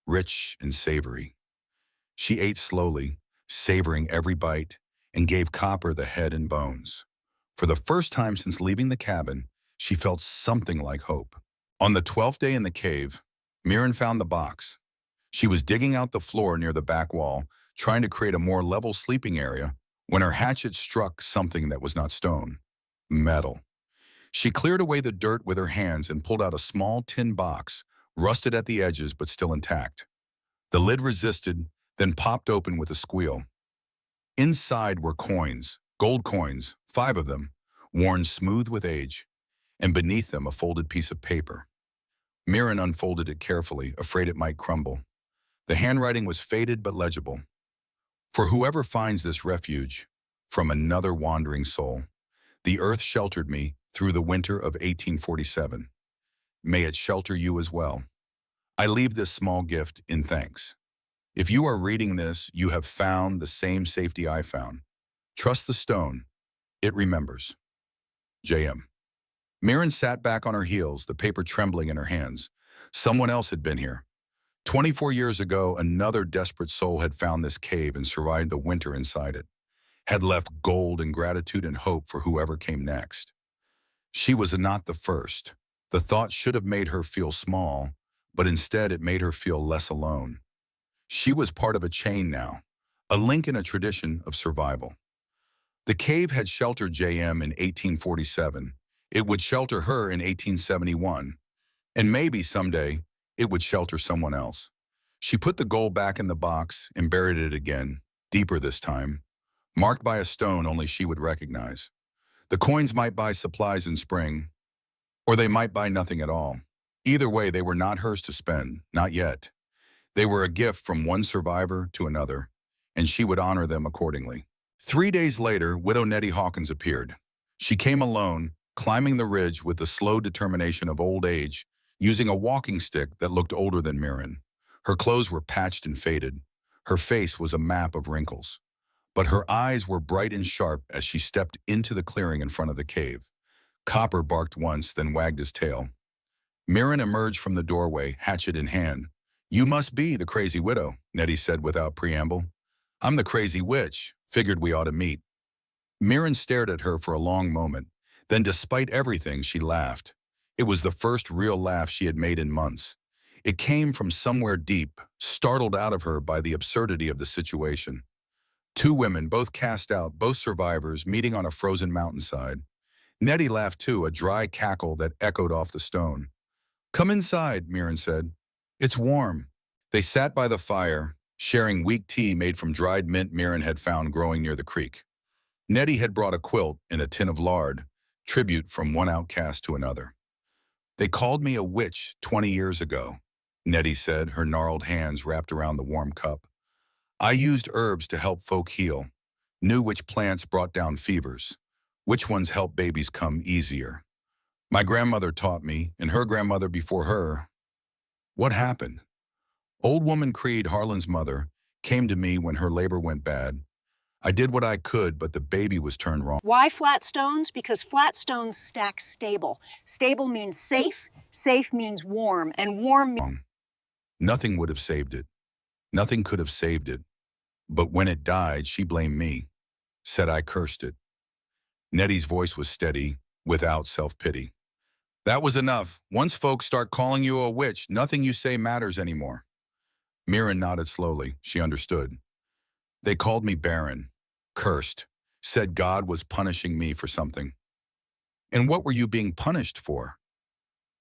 rich and savory. She ate slowly, savoring every bite, and gave Copper the head and bones. For the first time since leaving the cabin, she felt something like hope. On the 12th day in the cave, Mirren found the box. She was digging out the floor near the back wall, trying to create a more level sleeping area, when her hatchet struck something that was not stone, metal. She cleared away the dirt with her hands and pulled out a small tin box, rusted at the edges but still intact. The lid resisted, then popped open with a squeal. Inside were coins, gold coins, 5 of them, worn smooth with age, and beneath them a folded piece of paper. Mirren unfolded it carefully, afraid it might crumble. The handwriting was faded but legible. For whoever finds this refuge, from another wandering soul, the earth sheltered me through the winter of 1847. May it shelter you as well. I leave this small gift in thanks. If you are reading this, you have found the same safety I found. Trust the stone. It remembers. J.M. Mirren sat back on her heels, the paper trembling in her hands. Someone else had been here. 24 years ago, another desperate soul had found this cave and survived the winter inside it, had left gold and gratitude and hope for whoever came next. She was not the first. The thought should have made her feel small, but instead it made her feel less alone. She was part of a chain now, a link in a tradition of survival. The cave had sheltered JM in 1847. It would shelter her in 1871. And maybe someday it would shelter someone else. She put the gold back in the box and buried it again, deeper this time, marked by a stone only she would recognize. The coins might buy supplies in spring, or they might buy nothing at all. Either way, they were not hers to spend, not yet. They were a gift from one survivor to another, and she would honor them accordingly. 3 days later, widow Nettie Hawkins appeared. She came alone, climbing the ridge with the slow determination of old age, using a walking stick that looked older than Mirren. Her clothes were patched and faded. Her face was a map of wrinkles. But her eyes were bright and sharp as she stepped into the clearing in front of the cave. Copper barked once, then wagged his tail. Mirren emerged from the doorway, hatchet in hand. "You must be the crazy widow," Nettie said without preamble. "I'm the crazy witch. Figured we ought to meet." Mirren stared at her for a long moment. Then, despite everything, she laughed. It was the first real laugh she had made in months. It came from somewhere deep, startled out of her by the absurdity of the situation. Two women, both cast out, both survivors, meeting on a frozen mountainside. Nettie laughed too, a dry cackle that echoed off the stone. "Come inside," Mirren said. "It's warm." They sat by the fire, sharing weak tea made from dried mint Mirren had found growing near the creek. Nettie had brought a quilt and a tin of lard, tribute from one outcast to another. "They called me a witch 20 years ago," Nettie said, her gnarled hands wrapped around the warm cup. "I used herbs to help folk heal, knew which plants brought down fevers, which ones helped babies come easier. My grandmother taught me, and her grandmother before her." "What happened?" "Old woman Creed, Harlan's mother, came to me when her labor went bad. I did what I could, but the baby was turned wrong." Why flat stones? Because flat stones stack stable. Stable means safe, safe means warm, and warm means... Nothing would have saved it. Nothing could have saved it. But when it died, she blamed me, said I cursed it. Nettie's voice was steady, without self-pity. "That was enough. Once folks start calling you a witch, nothing you say matters anymore." Mirren nodded slowly. She understood. "They called me barren, cursed, said God was punishing me for something." "And what were you being punished for?"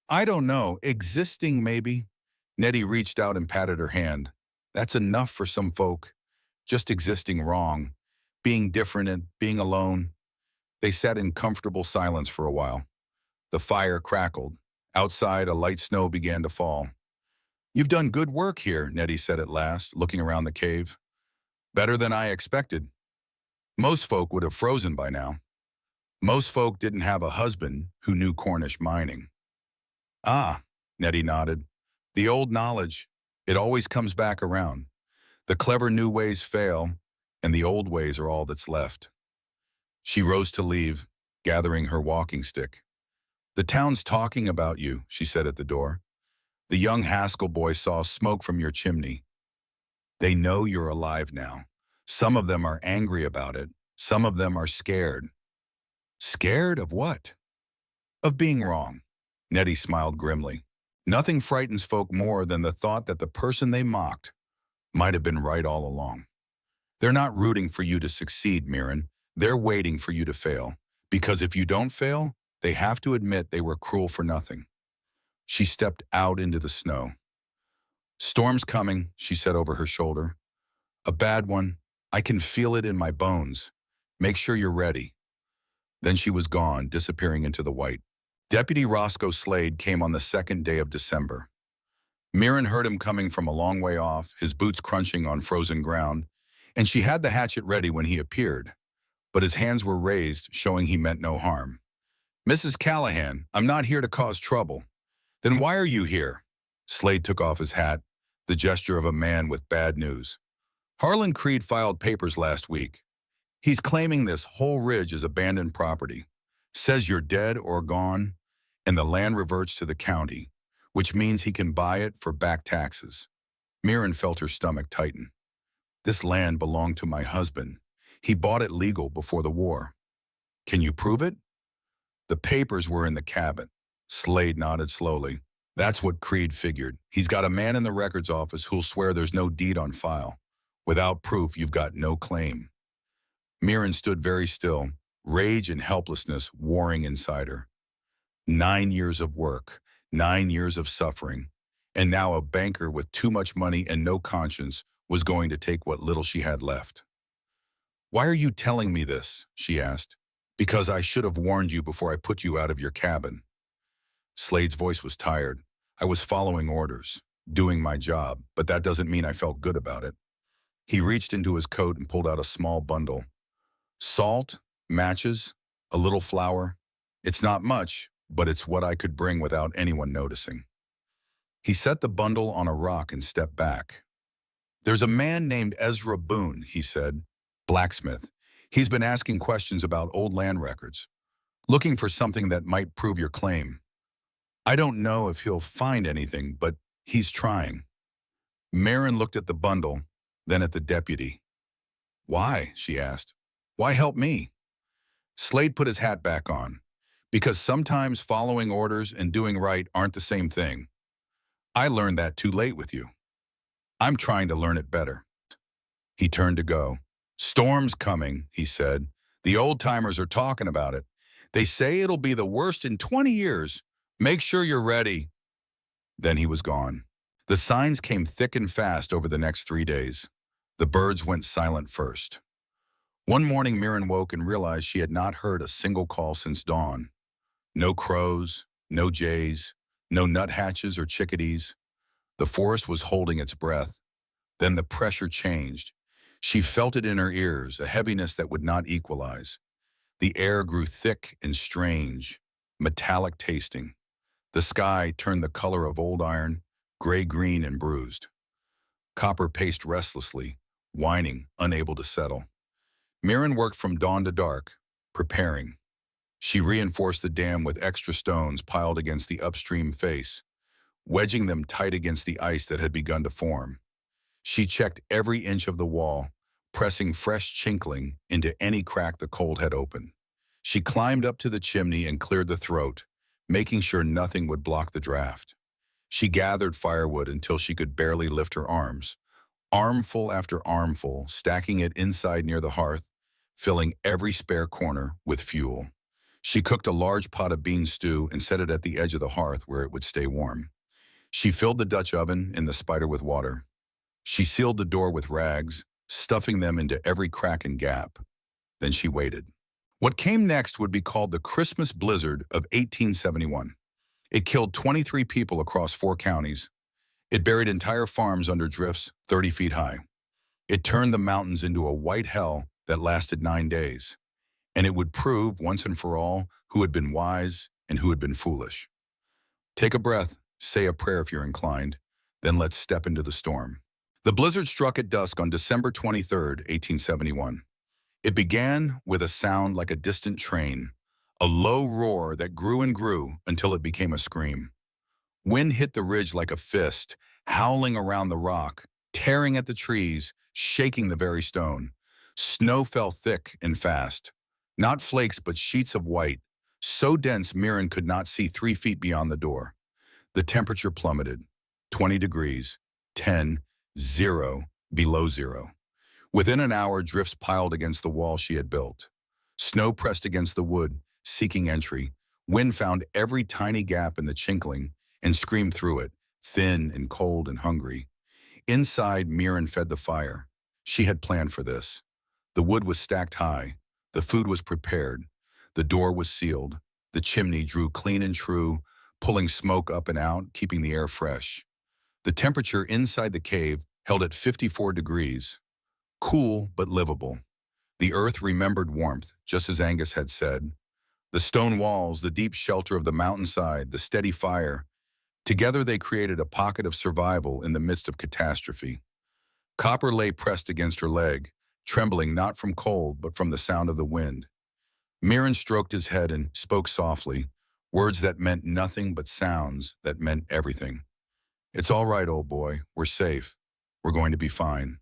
"I don't know. Existing, maybe." Nettie reached out and patted her hand. "That's enough for some folk. Just existing wrong, being different and being alone." They sat in comfortable silence for a while. The fire crackled. Outside, a light snow began to fall. "You've done good work here," Nettie said at last, looking around the cave. "Better than I expected. Most folk would have frozen by now. Most folk didn't have a husband who knew Cornish mining." "Ah," Nettie nodded. "The old knowledge, it always comes back around. The clever new ways fail, and the old ways are all that's left." She rose to leave, gathering her walking stick. "The town's talking about you," she said at the door. "The young Haskell boy saw smoke from your chimney. They know you're alive now. Some of them are angry about it. Some of them are scared." "Scared of what?" "Of being wrong." Nettie smiled grimly. "Nothing frightens folk more than the thought that the person they mocked might have been right all along. They're not rooting for you to succeed, Mirren. They're waiting for you to fail. Because if you don't fail, they have to admit they were cruel for nothing." She stepped out into the snow. "Storm's coming," she said over her shoulder. "A bad one. I can feel it in my bones. Make sure you're ready." Then she was gone, disappearing into the white. Deputy Roscoe Slade came on the 2nd day of December. Mirren heard him coming from a long way off, his boots crunching on frozen ground, and she had the hatchet ready when he appeared. But his hands were raised, showing he meant no harm. "Mrs. Callahan, I'm not here to cause trouble." "Then why are you here?" Slade took off his hat, the gesture of a man with bad news. "Harlan Creed filed papers last week. He's claiming this whole ridge is abandoned property. Says you're dead or gone, and the land reverts to the county, which means he can buy it for back taxes." Mirren felt her stomach tighten. "This land belonged to my husband. He bought it legal before the war." "Can you prove it?" "The papers were in the cabin." Slade nodded slowly. "That's what Creed figured. He's got a man in the records office who'll swear there's no deed on file. Without proof, you've got no claim." Mirren stood very still, rage and helplessness warring inside her. 9 years of work, 9 years of suffering, and now a banker with too much money and no conscience was going to take what little she had left. "Why are you telling me this?" she asked. "Because I should have warned you before I put you out of your cabin." Slade's voice was tired. "I was following orders, doing my job, but that doesn't mean I felt good about it." He reached into his coat and pulled out a small bundle. "Salt, matches, a little flour. It's not much, but it's what I could bring without anyone noticing." He set the bundle on a rock and stepped back. "There's a man named Ezra Boone," he said, "blacksmith. He's been asking questions about old land records, looking for something that might prove your claim. I don't know if he'll find anything, but he's trying." Marin looked at the bundle, then at the deputy. "Why?" she asked. "Why help me?" Slade put his hat back on. "Because sometimes following orders and doing right aren't the same thing. I learned that too late with you. I'm trying to learn it better." He turned to go. "Storm's coming," he said. "The old-timers are talking about it. They say it'll be the worst in 20 years. Make sure you're ready." Then he was gone. The signs came thick and fast over the next 3 days. The birds went silent first. One morning, Mirren woke and realized she had not heard a single call since dawn. No crows, no jays, no nuthatches or chickadees. The forest was holding its breath. Then the pressure changed. She felt it in her ears, a heaviness that would not equalize. The air grew thick and strange, metallic tasting. The sky turned the color of old iron, gray-green and bruised. Copper paced restlessly, whining, unable to settle. Mirren worked from dawn to dark, preparing. She reinforced the dam with extra stones piled against the upstream face, wedging them tight against the ice that had begun to form. She checked every inch of the wall, pressing fresh chinkling into any crack the cold had opened. She climbed up to the chimney and cleared the throat, making sure nothing would block the draft. She gathered firewood until she could barely lift her arms, armful after armful, stacking it inside near the hearth, filling every spare corner with fuel. She cooked a large pot of bean stew and set it at the edge of the hearth where it would stay warm. She filled the Dutch oven and the spider with water. She sealed the door with rags, stuffing them into every crack and gap. Then she waited. What came next would be called the Christmas blizzard of 1871. It killed 23 people across 4 counties. It buried entire farms under drifts 30 feet high. It turned the mountains into a white hell that lasted 9 days. And it would prove, once and for all, who had been wise and who had been foolish. Take a breath, say a prayer if you're inclined, then let's step into the storm. The blizzard struck at dusk on December 23, 1871. It began with a sound like a distant train, a low roar that grew and grew until it became a scream. Wind hit the ridge like a fist, howling around the rock, tearing at the trees, shaking the very stone. Snow fell thick and fast. Not flakes, but sheets of white, so dense Mirren could not see 3 feet beyond the door. The temperature plummeted, 20 degrees, 10, 0, below 0. Within an hour, drifts piled against the wall she had built. Snow pressed against the wood, seeking entry. Wind found every tiny gap in the chinkling and screamed through it, thin and cold and hungry. Inside, Mirren fed the fire. She had planned for this. The wood was stacked high. The food was prepared. The door was sealed. The chimney drew clean and true, pulling smoke up and out, keeping the air fresh. The temperature inside the cave held at 54 degrees. Cool but livable. The earth remembered warmth, just as Angus had said. The stone walls, the deep shelter of the mountainside, the steady fire. Together they created a pocket of survival in the midst of catastrophe. Copper lay pressed against her leg, trembling not from cold but from the sound of the wind. Mirren stroked his head and spoke softly, words that meant nothing but sounds that meant everything. "It's all right, old boy. We're safe. We're going to be fine."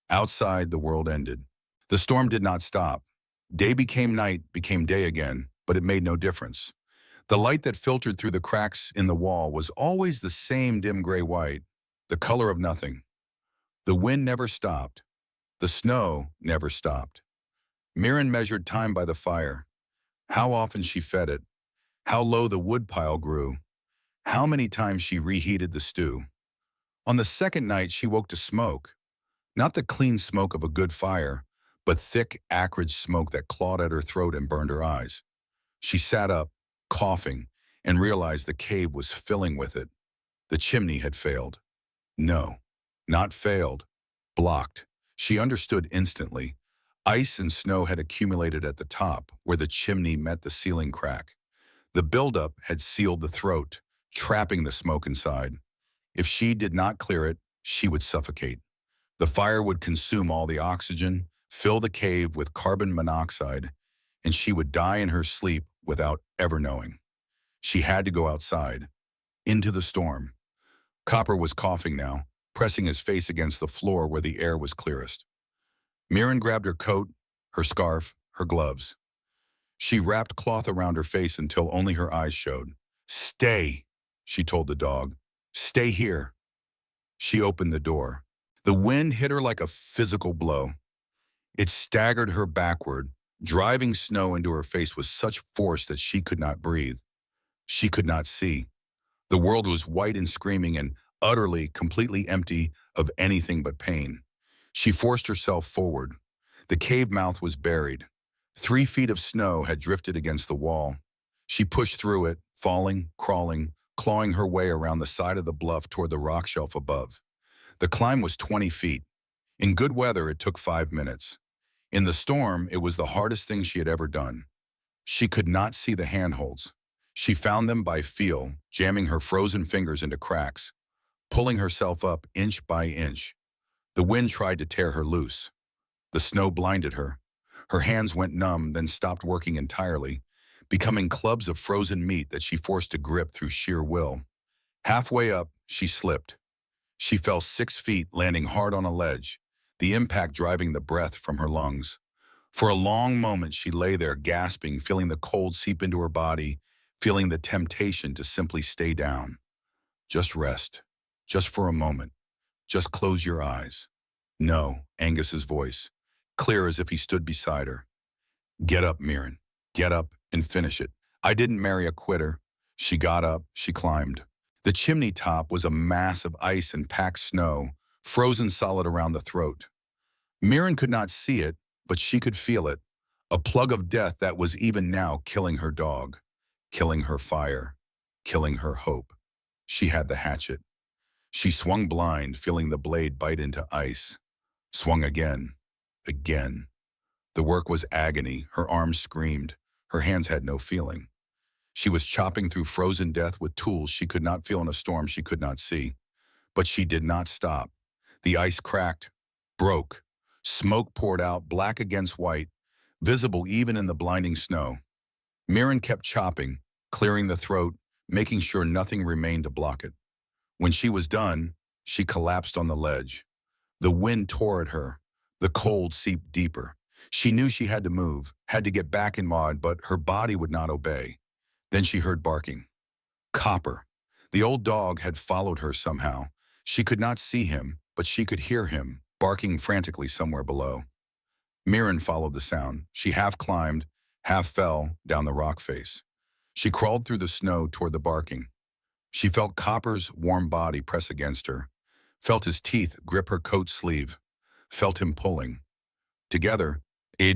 Outside, the world ended. The storm did not stop. Day became night, became day again, but it made no difference. The light that filtered through the cracks in the wall was always the same dim gray white, the color of nothing. The wind never stopped. The snow never stopped. Mirren measured time by the fire, how often she fed it, how low the wood pile grew, how many times she reheated the stew. On the second night, she woke to smoke, not the clean smoke of a good fire, but thick, acrid smoke that clawed at her throat and burned her eyes. She sat up, coughing, and realized the cave was filling with it. The chimney had failed. No, not failed, blocked. She understood instantly. Ice and snow had accumulated at the top, where the chimney met the ceiling crack. The buildup had sealed the throat, trapping the smoke inside. If she did not clear it, she would suffocate. The fire would consume all the oxygen, fill the cave with carbon monoxide, and she would die in her sleep without ever knowing. She had to go outside, into the storm. Copper was coughing now, pressing his face against the floor where the air was clearest. Mirren grabbed her coat, her scarf, her gloves. She wrapped cloth around her face until only her eyes showed. "Stay," she told the dog. "Stay here." She opened the door. The wind hit her like a physical blow. It staggered her backward, driving snow into her face with such force that she could not breathe. She could not see. The world was white and screaming and utterly, completely empty of anything but pain. She forced herself forward. The cave mouth was buried. 3 feet of snow had drifted against the wall. She pushed through it, falling, crawling, clawing her way around the side of the bluff toward the rock shelf above. The climb was 20 feet. In good weather, it took 5 minutes. In the storm, it was the hardest thing she had ever done. She could not see the handholds. She found them by feel, jamming her frozen fingers into cracks, pulling herself up inch by inch. The wind tried to tear her loose. The snow blinded her. Her hands went numb, then stopped working entirely, becoming clubs of frozen meat that she forced to grip through sheer will. Halfway up, she slipped. She fell 6 feet, landing hard on a ledge, the impact driving the breath from her lungs. For a long moment, she lay there gasping, feeling the cold seep into her body, feeling the temptation to simply stay down. Just rest. Just for a moment. Just close your eyes. No, Angus's voice, clear as if he stood beside her. Get up, Mirren. Get up and finish it. I didn't marry a quitter. She got up, she climbed. The chimney top was a mass of ice and packed snow, frozen solid around the throat. Mirren could not see it, but she could feel it. A plug of death that was even now killing her dog, killing her fire, killing her hope. She had the hatchet. She swung blind, feeling the blade bite into ice. Swung again, again. The work was agony. Her arms screamed. Her hands had no feeling. She was chopping through frozen death with tools she could not feel in a storm she could not see. But she did not stop. The ice cracked, broke. Smoke poured out, black against white, visible even in the blinding snow. Mirren kept chopping, clearing the throat, making sure nothing remained to block it. When she was done, she collapsed on the ledge. The wind tore at her. The cold seeped deeper. She knew she had to move, had to get back in Maud, but her body would not obey. Then she heard barking. Copper. The old dog had followed her somehow. She could not see him, but she could hear him, barking frantically somewhere below. Mirren followed the sound. She half climbed, half fell down the rock face. She crawled through the snow toward the barking. She felt Copper's warm body press against her, felt his teeth grip her coat sleeve, felt him pulling. Together, they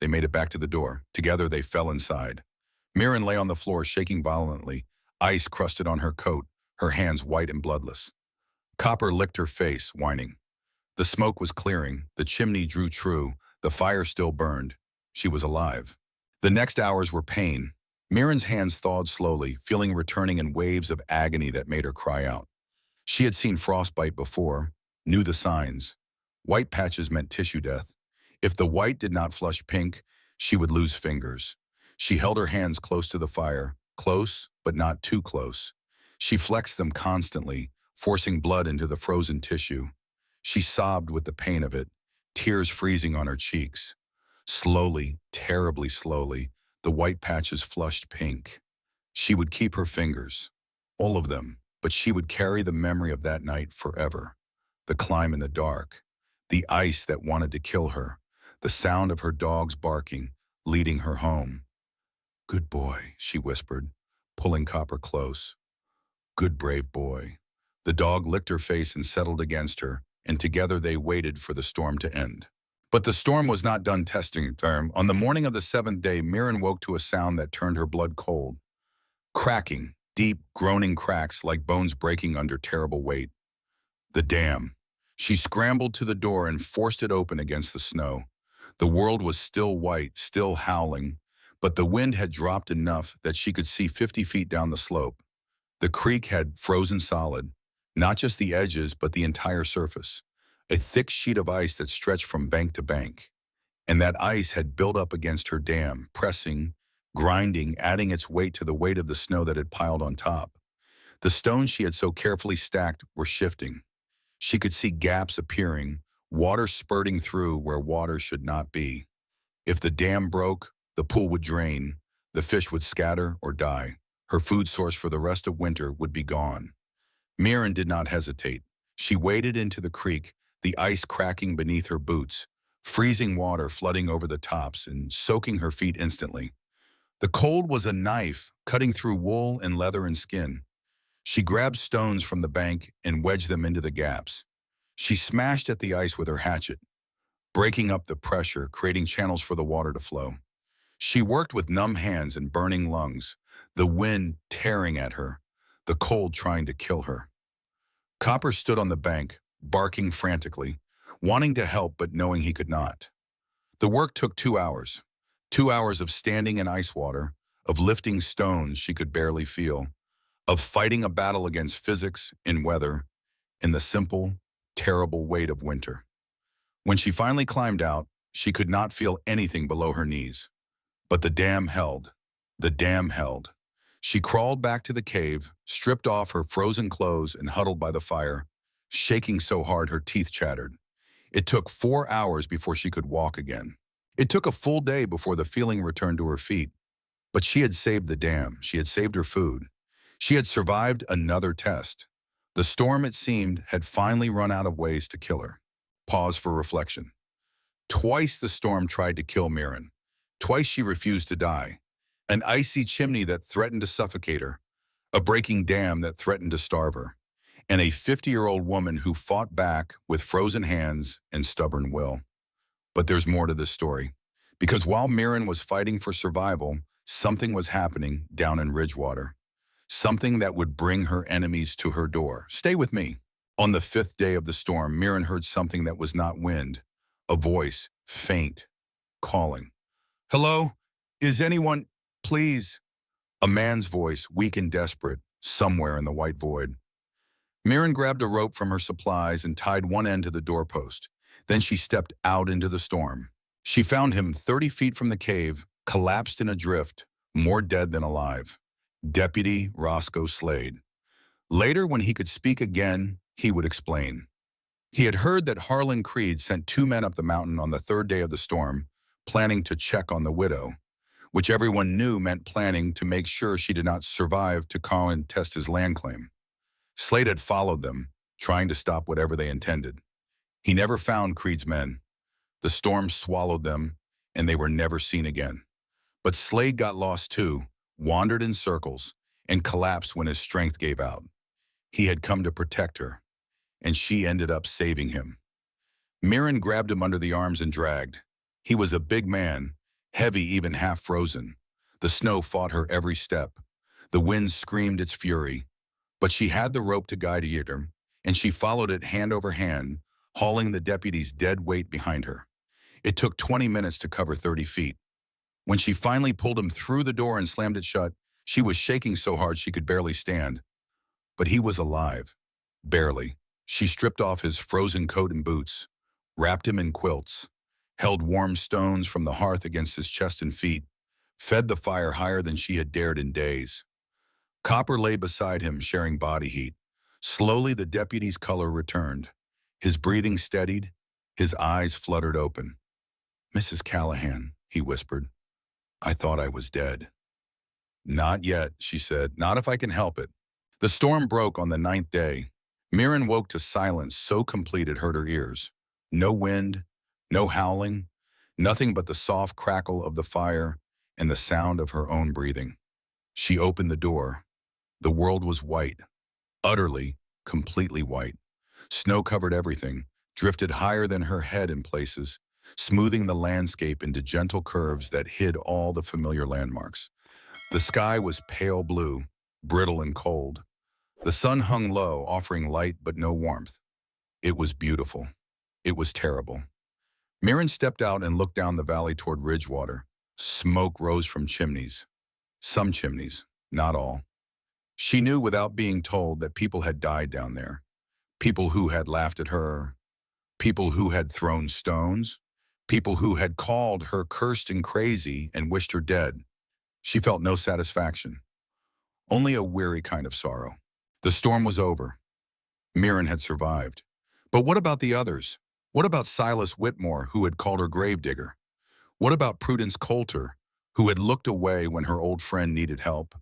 made it back to the door. Together, they fell inside. Mirren lay on the floor, shaking violently, ice crusted on her coat, her hands white and bloodless. Copper licked her face, whining. The smoke was clearing, the chimney drew true, the fire still burned. She was alive. The next hours were pain. Mirren's hands thawed slowly, feeling returning in waves of agony that made her cry out. She had seen frostbite before, knew the signs. White patches meant tissue death. If the white did not flush pink, she would lose fingers. She held her hands close to the fire, close, but not too close. She flexed them constantly, forcing blood into the frozen tissue. She sobbed with the pain of it, tears freezing on her cheeks. Slowly, terribly slowly, the white patches flushed pink. She would keep her fingers, all of them, but she would carry the memory of that night forever. The climb in the dark, the ice that wanted to kill her, the sound of her dogs barking, leading her home. "Good boy," she whispered, pulling Copper close. "Good brave boy." The dog licked her face and settled against her, and together they waited for the storm to end. But the storm was not done testing her. On the morning of the seventh day, Mirren woke to a sound that turned her blood cold. Cracking, deep, groaning cracks like bones breaking under terrible weight. The dam. She scrambled to the door and forced it open against the snow. The world was still white, still howling, but the wind had dropped enough that she could see 50 feet down the slope. The creek had frozen solid, not just the edges, but the entire surface. A thick sheet of ice that stretched from bank to bank. And that ice had built up against her dam, pressing, grinding, adding its weight to the weight of the snow that had piled on top. The stones she had so carefully stacked were shifting. She could see gaps appearing, water spurting through where water should not be. If the dam broke, the pool would drain, the fish would scatter or die. Her food source for the rest of winter would be gone. Mirren did not hesitate. She waded into the creek, the ice cracking beneath her boots, freezing water flooding over the tops and soaking her feet instantly. The cold was a knife cutting through wool and leather and skin. She grabbed stones from the bank and wedged them into the gaps. She smashed at the ice with her hatchet, breaking up the pressure, creating channels for the water to flow. She worked with numb hands and burning lungs, the wind tearing at her, the cold trying to kill her. Copper stood on the bank, barking frantically, wanting to help but knowing he could not. The work took 2 hours. 2 hours of standing in ice water, of lifting stones she could barely feel, of fighting a battle against physics and weather, in the simple, terrible weight of winter. When she finally climbed out, she could not feel anything below her knees. But the dam held. The dam held. She crawled back to the cave, stripped off her frozen clothes and huddled by the fire, shaking so hard her teeth chattered. It took 4 hours before she could walk again. It took a full day before the feeling returned to her feet. But she had saved the dam. She had saved her food. She had survived another test. The storm, it seemed, had finally run out of ways to kill her. Pause for reflection. Twice the storm tried to kill Mirren. Twice she refused to die. An icy chimney that threatened to suffocate her. A breaking dam that threatened to starve her. And a 50-year-old woman who fought back with frozen hands and stubborn will. But there's more to this story. Because while Mirren was fighting for survival, something was happening down in Ridgewater. Something that would bring her enemies to her door. Stay with me. On the 5th day of the storm, Mirren heard something that was not wind. A voice, faint, calling. "Hello? Is anyone, please?" A man's voice, weak and desperate, somewhere in the white void. Mirren grabbed a rope from her supplies and tied one end to the doorpost. Then she stepped out into the storm. She found him 30 feet from the cave, collapsed in a drift, more dead than alive. Deputy Roscoe Slade. Later, when he could speak again, he would explain. He had heard that Harlan Creed sent 2 men up the mountain on the 3rd day of the storm, planning to check on the widow, which everyone knew meant planning to make sure she did not survive to contest his land claim. Slade had followed them, trying to stop whatever they intended. He never found Creed's men. The storm swallowed them, and they were never seen again. But Slade got lost too, wandered in circles, and collapsed when his strength gave out. He had come to protect her, and she ended up saving him. Mirren grabbed him under the arms and dragged. He was a big man, heavy, even half frozen. The snow fought her every step. The wind screamed its fury. But she had the rope to guide her, and she followed it hand over hand, hauling the deputy's dead weight behind her. It took 20 minutes to cover 30 feet. When she finally pulled him through the door and slammed it shut, she was shaking so hard she could barely stand. But he was alive. Barely. She stripped off his frozen coat and boots, wrapped him in quilts, held warm stones from the hearth against his chest and feet, fed the fire higher than she had dared in days. Copper lay beside him, sharing body heat. Slowly, the deputy's color returned. His breathing steadied, his eyes fluttered open. "Mrs. Callahan," he whispered, "I thought I was dead." "Not yet," she said, "not if I can help it." The storm broke on the 9th day. Mirren woke to silence so complete it hurt her ears. No wind, no howling, nothing but the soft crackle of the fire and the sound of her own breathing. She opened the door. The world was white, utterly, completely white. Snow covered everything, drifted higher than her head in places, smoothing the landscape into gentle curves that hid all the familiar landmarks. The sky was pale blue, brittle and cold. The sun hung low, offering light but no warmth. It was beautiful. It was terrible. Mirren stepped out and looked down the valley toward Ridgewater. Smoke rose from chimneys. Some chimneys, not all. She knew without being told that people had died down there. People who had laughed at her, people who had thrown stones, people who had called her cursed and crazy and wished her dead. She felt no satisfaction, only a weary kind of sorrow. The storm was over. Mirren had survived. But what about the others? What about Silas Whitmore, who had called her gravedigger? What about Prudence Coulter, who had looked away when her old friend needed help?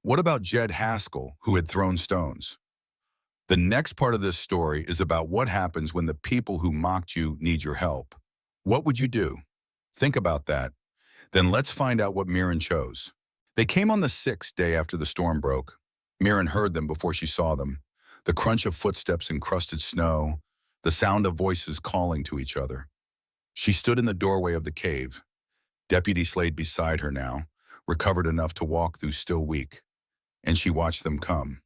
What about Jed Haskell, who had thrown stones? The next part of this story is about what happens when the people who mocked you need your help. What would you do? Think about that. Then let's find out what Mirren chose. They came on the 6th day after the storm broke. Mirren heard them before she saw them. The crunch of footsteps in crusted snow, the sound of voices calling to each other. She stood in the doorway of the cave. Deputy Slade beside her now, recovered enough to walk though still weak. And she watched them come.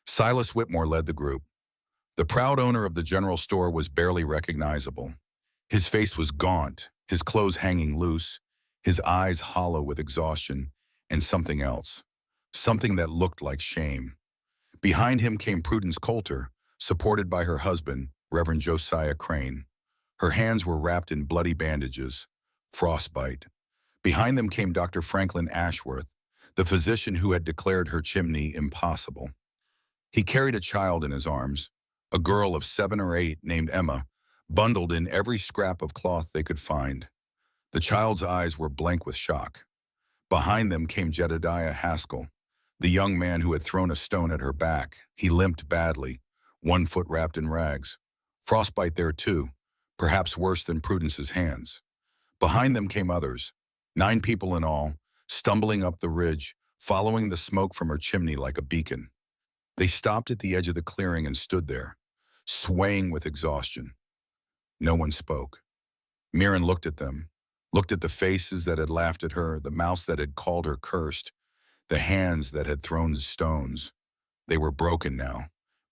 Silas Whitmore led the group. The proud owner of the general store was barely recognizable. His face was gaunt, his clothes hanging loose, his eyes hollow with exhaustion, and something else. Something that looked like shame. Behind him came Prudence Coulter, supported by her husband, Reverend Josiah Crane. Her hands were wrapped in bloody bandages, frostbite. Behind them came Dr. Franklin Ashworth, the physician who had declared her chimney impossible. He carried a child in his arms, a girl of 7 or 8 named Emma, bundled in every scrap of cloth they could find. The child's eyes were blank with shock. Behind them came Jedediah Haskell, the young man who had thrown a stone at her back. He limped badly, one foot wrapped in rags. Frostbite there too, perhaps worse than Prudence's hands. Behind them came others, 9 people in all, stumbling up the ridge, following the smoke from her chimney like a beacon. They stopped at the edge of the clearing and stood there, swaying with exhaustion. No one spoke. Mirren looked at them, looked at the faces that had laughed at her, the mouths that had called her cursed, the hands that had thrown stones. They were broken now,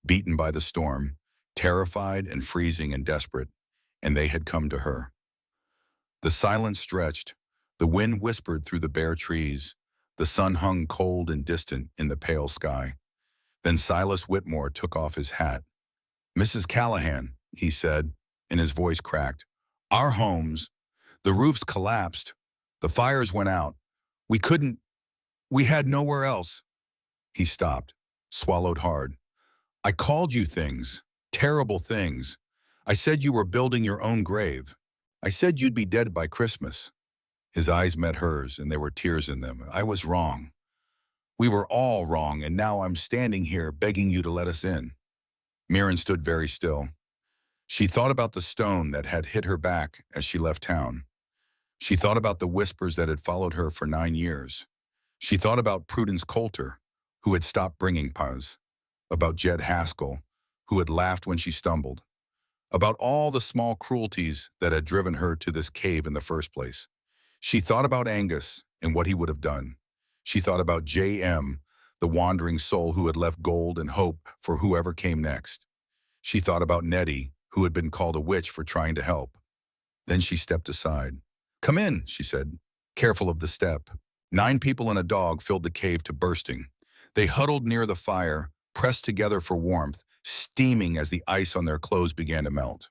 beaten by the storm, terrified and freezing and desperate, and they had come to her. The silence stretched, the wind whispered through the bare trees, the sun hung cold and distant in the pale sky. Then Silas Whitmore took off his hat. "Mrs. Callahan," he said, and his voice cracked. "Our homes, the roofs collapsed, the fires went out. We had nowhere else." He stopped, swallowed hard. "I called you things, terrible things. I said you were building your own grave. I said you'd be dead by Christmas." His eyes met hers, and there were tears in them. "I was wrong. We were all wrong, and now I'm standing here begging you to let us in." Mirren stood very still. She thought about the stone that had hit her back as she left town. She thought about the whispers that had followed her for 9 years. She thought about Prudence Coulter, who had stopped bringing pies, about Jed Haskell, who had laughed when she stumbled, about all the small cruelties that had driven her to this cave in the first place. She thought about Angus and what he would have done. She thought about J.M., the wandering soul who had left gold and hope for whoever came next. She thought about Nettie, who had been called a witch for trying to help. Then she stepped aside. "Come in," she said, careful of the step. 9 people and a dog filled the cave to bursting. They huddled near the fire, pressed together for warmth, steaming as the ice on their clothes began to melt.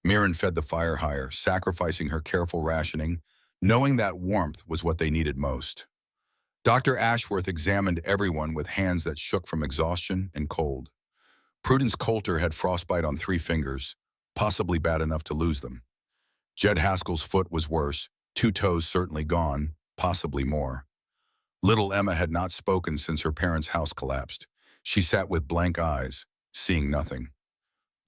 Mirren fed the fire higher, sacrificing her careful rationing, knowing that warmth was what they needed most. Dr. Ashworth examined everyone with hands that shook from exhaustion and cold. Prudence Coulter had frostbite on 3 fingers, possibly bad enough to lose them. Jed Haskell's foot was worse, 2 toes certainly gone, possibly more. Little Emma had not spoken since her parents' house collapsed. She sat with blank eyes, seeing nothing.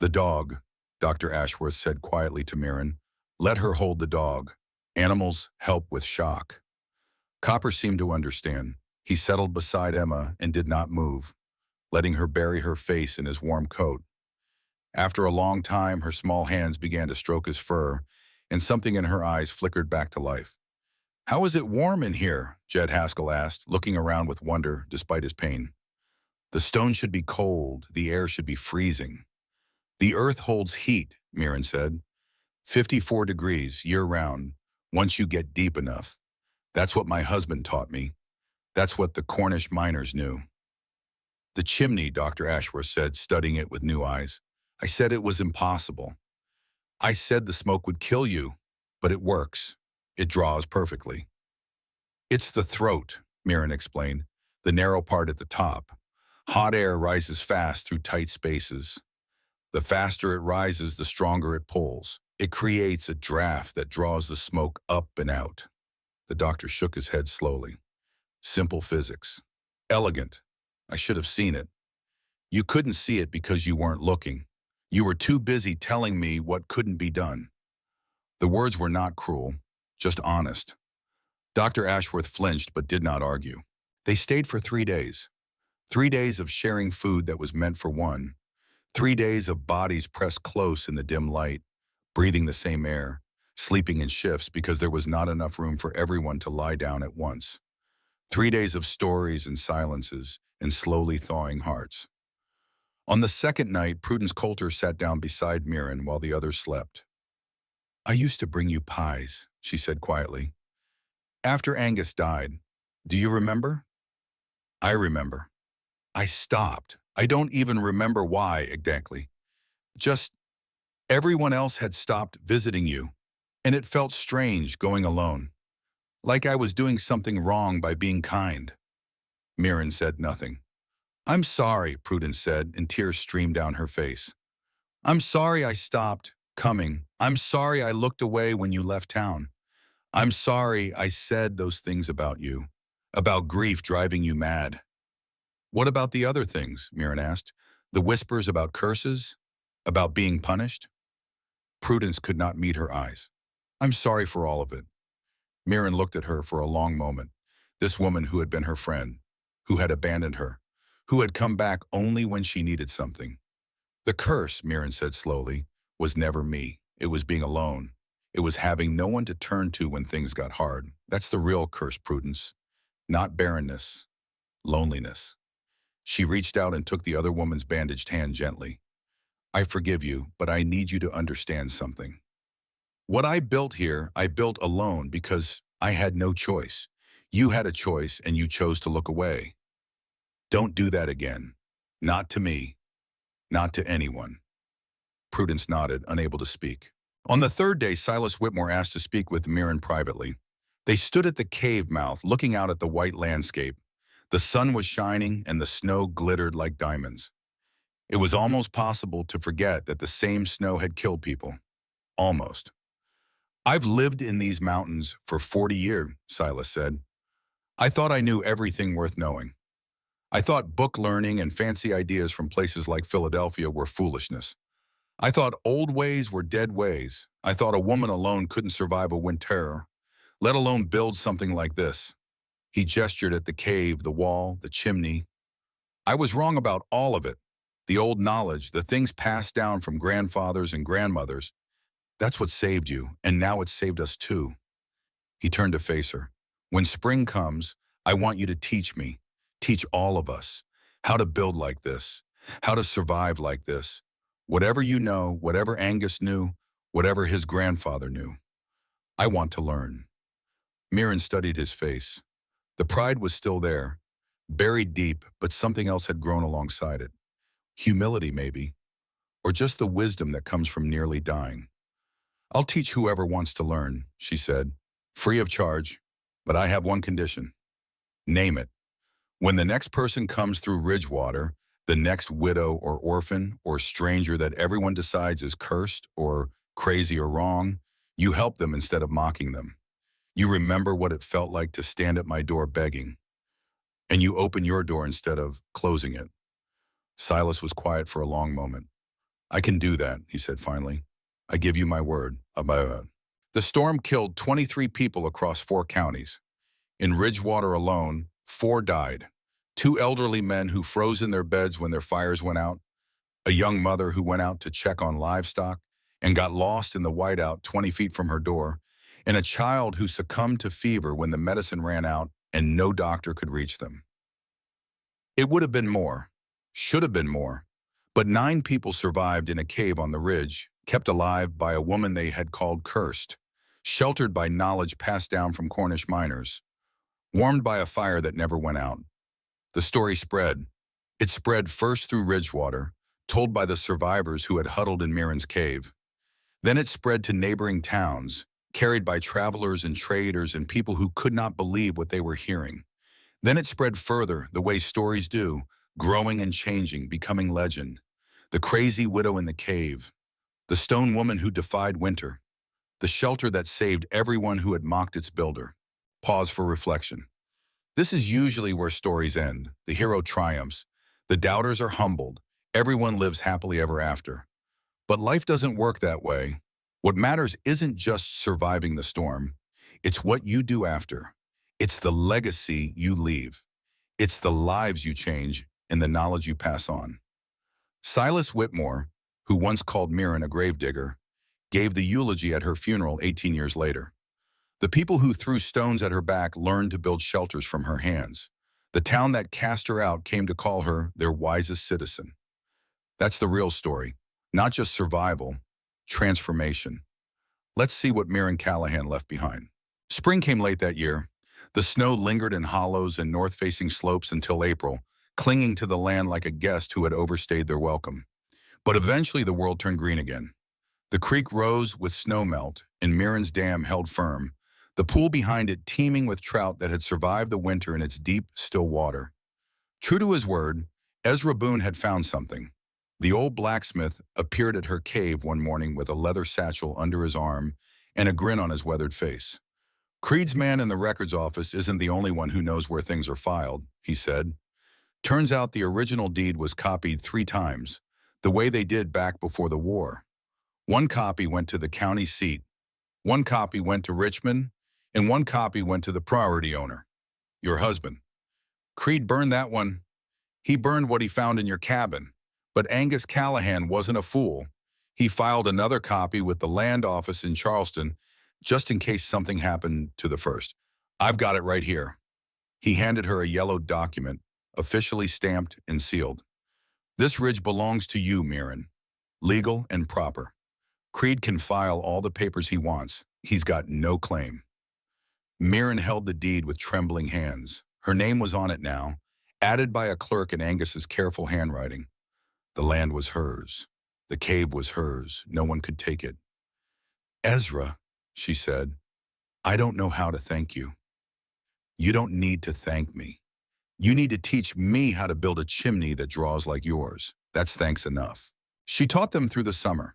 The dog, Dr. Ashworth said quietly to Mirren. Let her hold the dog. Animals help with shock. Copper seemed to understand. He settled beside Emma and did not move, letting her bury her face in his warm coat. After a long time, her small hands began to stroke his fur, and something in her eyes flickered back to life. How is it warm in here? Jed Haskell asked, looking around with wonder despite his pain. The stone should be cold, the air should be freezing. The earth holds heat, Mirren said. 54 degrees year-round, once you get deep enough. That's what my husband taught me. That's what the Cornish miners knew. The chimney, Dr. Ashworth said, studying it with new eyes. I said it was impossible. I said the smoke would kill you, but it works. It draws perfectly. It's the throat, Mirren explained, the narrow part at the top. Hot air rises fast through tight spaces. The faster it rises, the stronger it pulls. It creates a draft that draws the smoke up and out. The doctor shook his head slowly. Simple physics. Elegant. I should have seen it. You couldn't see it because you weren't looking. You were too busy telling me what couldn't be done. The words were not cruel, just honest. Dr. Ashworth flinched but did not argue. They stayed for 3 days. 3 days of sharing food that was meant for one. 3 days of bodies pressed close in the dim light, breathing the same air, sleeping in shifts because there was not enough room for everyone to lie down at once. 3 days of stories and silences and slowly thawing hearts. On the second night, Prudence Coulter sat down beside Mirren while the others slept. I used to bring you pies, she said quietly. After Angus died, do you remember? I remember. I stopped. I don't even remember why exactly. Just everyone else had stopped visiting you, and it felt strange going alone. Like I was doing something wrong by being kind. Mirren said nothing. I'm sorry, Prudence said, and tears streamed down her face. I'm sorry I stopped coming. I'm sorry I looked away when you left town. I'm sorry I said those things about you, about grief driving you mad. What about the other things? Mirren asked. The whispers about curses? About being punished? Prudence could not meet her eyes. I'm sorry for all of it. Mirren looked at her for a long moment. This woman who had been her friend, who had abandoned her, who had come back only when she needed something. The curse, Mirren said slowly, was never me. It was being alone. It was having no one to turn to when things got hard. That's the real curse, Prudence. Not barrenness. Loneliness. She reached out and took the other woman's bandaged hand gently. I forgive you, but I need you to understand something. What I built here, I built alone because I had no choice. You had a choice and you chose to look away. Don't do that again. Not to me. Not to anyone. Prudence nodded, unable to speak. On the third day, Silas Whitmore asked to speak with Mirren privately. They stood at the cave mouth, looking out at the white landscape. The sun was shining and the snow glittered like diamonds. It was almost possible to forget that the same snow had killed people. Almost. I've lived in these mountains for 40 years, Silas said. I thought I knew everything worth knowing. I thought book learning and fancy ideas from places like Philadelphia were foolishness. I thought old ways were dead ways. I thought a woman alone couldn't survive a winter, let alone build something like this. He gestured at the cave, the wall, the chimney. I was wrong about all of it. The old knowledge, the things passed down from grandfathers and grandmothers. That's what saved you, and now it's saved us too. He turned to face her. When spring comes, I want you to teach me, teach all of us, how to build like this, how to survive like this. Whatever you know, whatever Angus knew, whatever his grandfather knew. I want to learn. Mirren studied his face. The pride was still there, buried deep, but something else had grown alongside it. Humility, maybe, or just the wisdom that comes from nearly dying. I'll teach whoever wants to learn, she said, free of charge, but I have one condition. Name it. When the next person comes through Ridgewater, the next widow or orphan or stranger that everyone decides is cursed or crazy or wrong, you help them instead of mocking them. You remember what it felt like to stand at my door begging, and you open your door instead of closing it. Silas was quiet for a long moment. I can do that, he said finally. I give you my word. The storm killed 23 people across 4 counties. In Ridgewater alone, 4 died. 2 elderly men who froze in their beds when their fires went out, a young mother who went out to check on livestock and got lost in the whiteout 20 feet from her door, and a child who succumbed to fever when the medicine ran out and no doctor could reach them. It would have been more, should have been more, but 9 people survived in a cave on the ridge, kept alive by a woman they had called cursed, sheltered by knowledge passed down from Cornish miners, warmed by a fire that never went out. The story spread. It spread first through Ridgewater, told by the survivors who had huddled in Mirren's cave. Then it spread to neighboring towns, carried by travelers and traders and people who could not believe what they were hearing. Then it spread further, the way stories do, growing and changing, becoming legend. The crazy widow in the cave, the stone woman who defied winter, the shelter that saved everyone who had mocked its builder. Pause for reflection. This is usually where stories end. The hero triumphs. The doubters are humbled. Everyone lives happily ever after. But life doesn't work that way. What matters isn't just surviving the storm. It's what you do after. It's the legacy you leave. It's the lives you change and the knowledge you pass on. Silas Whitmore, who once called Mirren a gravedigger, gave the eulogy at her funeral 18 years later. The people who threw stones at her back learned to build shelters from her hands. The town that cast her out came to call her their wisest citizen. That's the real story, not just survival, transformation. Let's see what Mirren Callahan left behind. Spring came late that year. The snow lingered in hollows and north-facing slopes until April, clinging to the land like a guest who had overstayed their welcome. But eventually the world turned green again. The creek rose with snowmelt, and Mirren's dam held firm, the pool behind it teeming with trout that had survived the winter in its deep, still water. True to his word, Ezra Boone had found something. The old blacksmith appeared at her cave one morning with a leather satchel under his arm and a grin on his weathered face. Creed's man in the records office isn't the only one who knows where things are filed, he said. Turns out the original deed was copied 3 times, the way they did back before the war. 1 copy went to the county seat, 1 copy went to Richmond, and 1 copy went to the property owner, your husband. Creed burned that one. He burned what he found in your cabin. But Angus Callahan wasn't a fool. He filed another copy with the land office in Charleston, just in case something happened to the first. I've got it right here. He handed her a yellow document, officially stamped and sealed. This ridge belongs to you, Mirren. Legal and proper. Creed can file all the papers he wants. He's got no claim. Mirren held the deed with trembling hands. Her name was on it now, added by a clerk in Angus's careful handwriting. The land was hers. The cave was hers. No one could take it. Ezra, she said, I don't know how to thank you. You don't need to thank me. You need to teach me how to build a chimney that draws like yours. That's thanks enough. She taught them through the summer.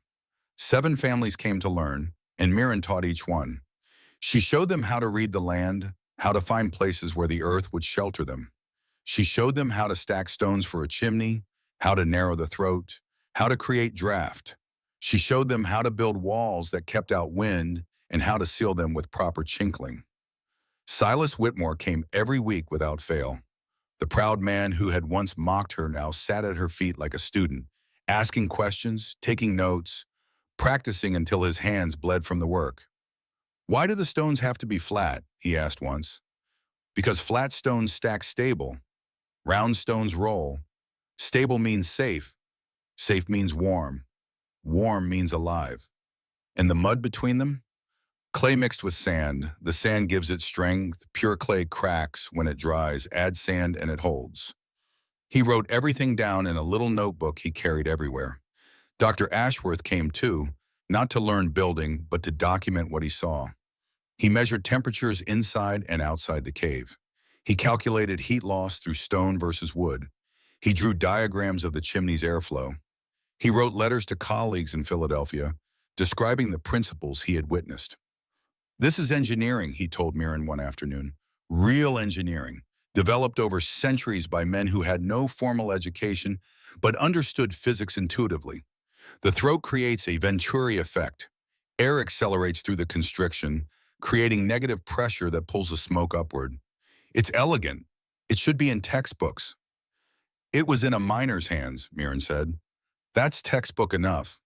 7 families came to learn, and Mirren taught each one. She showed them how to read the land, how to find places where the earth would shelter them. She showed them how to stack stones for a chimney, how to narrow the throat, how to create draft. She showed them how to build walls that kept out wind and how to seal them with proper chinkling. Silas Whitmore came every week without fail. The proud man who had once mocked her now sat at her feet like a student, asking questions, taking notes, practicing until his hands bled from the work. Why do the stones have to be flat? He asked once. Because flat stones stack stable. Round stones roll. Stable means safe. Safe means warm. Warm means alive. And the mud between them? Clay mixed with sand. The sand gives it strength. Pure clay cracks when it dries. Add sand and it holds. He wrote everything down in a little notebook he carried everywhere. Dr. Ashworth came too, not to learn building, but to document what he saw. He measured temperatures inside and outside the cave. He calculated heat loss through stone versus wood. He drew diagrams of the chimney's airflow. He wrote letters to colleagues in Philadelphia, describing the principles he had witnessed. This is engineering, he told Mirren one afternoon. Real engineering, developed over centuries by men who had no formal education, but understood physics intuitively. The throat creates a Venturi effect. Air accelerates through the constriction, creating negative pressure that pulls the smoke upward. It's elegant. It should be in textbooks. It was in a miner's hands, Mirren said. That's textbook enough.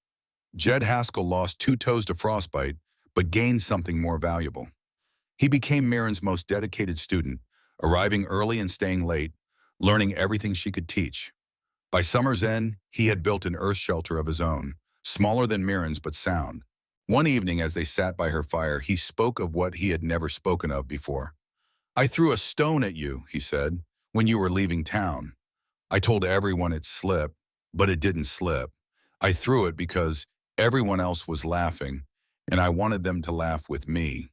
Jed Haskell lost 2 toes to frostbite, but gained something more valuable. He became Mirren's most dedicated student, arriving early and staying late, learning everything she could teach. By summer's end, he had built an earth shelter of his own, smaller than Mirren's but sound. One evening as they sat by her fire, he spoke of what he had never spoken of before. "I threw a stone at you," he said, "when you were leaving town. I told everyone it slipped, but it didn't slip. I threw it because everyone else was laughing, and I wanted them to laugh with me."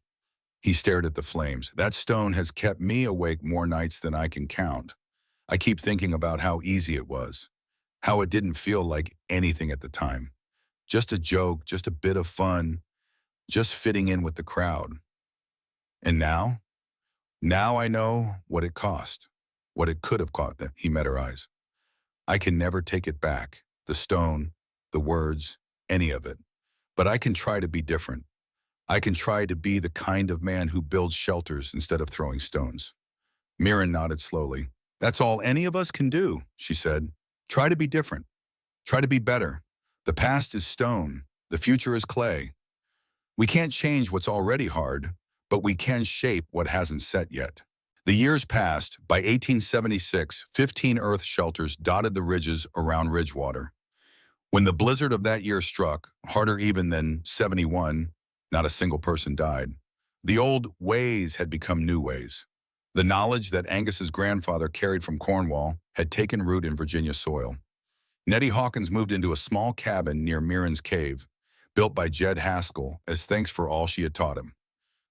He stared at the flames. "That stone has kept me awake more nights than I can count. I keep thinking about how easy it was, how it didn't feel like anything at the time. Just a joke, just a bit of fun, just fitting in with the crowd. And now? Now I know what it cost, what it could have cost." He met her eyes. "I can never take it back, the stone, the words, any of it. But I can try to be different. I can try to be the kind of man who builds shelters instead of throwing stones." Mirren nodded slowly. "That's all any of us can do," she said. "Try to be different. Try to be better. The past is stone. The future is clay. We can't change what's already hard, but we can shape what hasn't set yet." The years passed. By 1876, 15 earth shelters dotted the ridges around Ridgewater. When the blizzard of that year struck, harder even than 71, not a single person died. The old ways had become new ways. The knowledge that Angus's grandfather carried from Cornwall had taken root in Virginia soil. Nettie Hawkins moved into a small cabin near Mirren's cave, built by Jed Haskell as thanks for all she had taught him.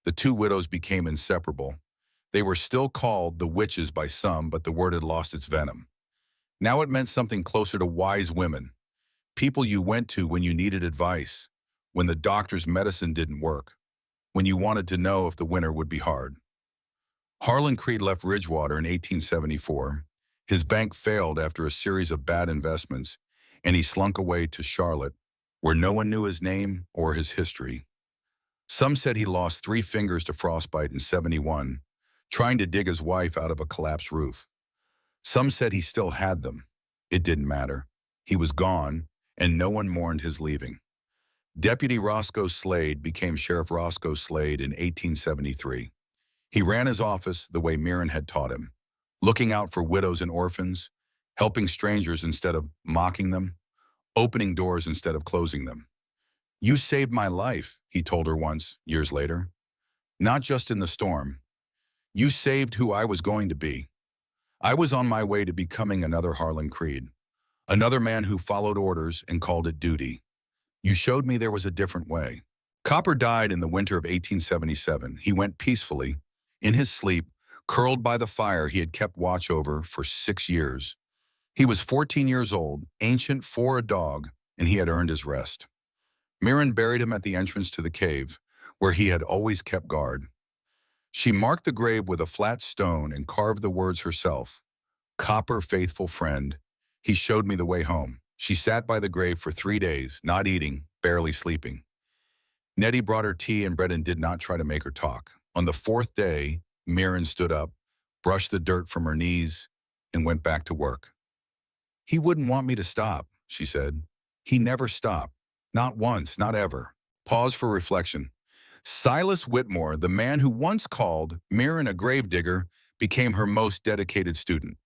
The 2 widows became inseparable. They were still called the witches by some, but the word had lost its venom. Now it meant something closer to wise women, people you went to when you needed advice, when the doctor's medicine didn't work, when you wanted to know if the winter would be hard. Harlan Creed left Ridgewater in 1874. His bank failed after a series of bad investments, and he slunk away to Charlotte, where no one knew his name or his history. Some said he lost 3 fingers to frostbite in 71, trying to dig his wife out of a collapsed roof. Some said he still had them. It didn't matter. He was gone, and no one mourned his leaving. Deputy Roscoe Slade became Sheriff Roscoe Slade in 1873. He ran his office the way Mirren had taught him, looking out for widows and orphans, helping strangers instead of mocking them, opening doors instead of closing them. "You saved my life," he told her once, years later. "Not just in the storm. You saved who I was going to be. I was on my way to becoming another Harlan Creed, another man who followed orders and called it duty. You showed me there was a different way." Copper died in the winter of 1877. He went peacefully, in his sleep, curled by the fire he had kept watch over for 6 years. He was 14 years old, ancient for a dog, and he had earned his rest. Mirren buried him at the entrance to the cave, where he had always kept guard. She marked the grave with a flat stone and carved the words herself. "Copper, faithful friend, he showed me the way home." She sat by the grave for 3 days, not eating, barely sleeping. Nettie brought her tea and bread and did not try to make her talk. On the 4th day, Mirren stood up, brushed the dirt from her knees, and went back to work. "He wouldn't want me to stop," she said. "He never stopped. Not once, not ever." Pause for reflection. Silas Whitmore, the man who once called Mirren a gravedigger, became her most dedicated student.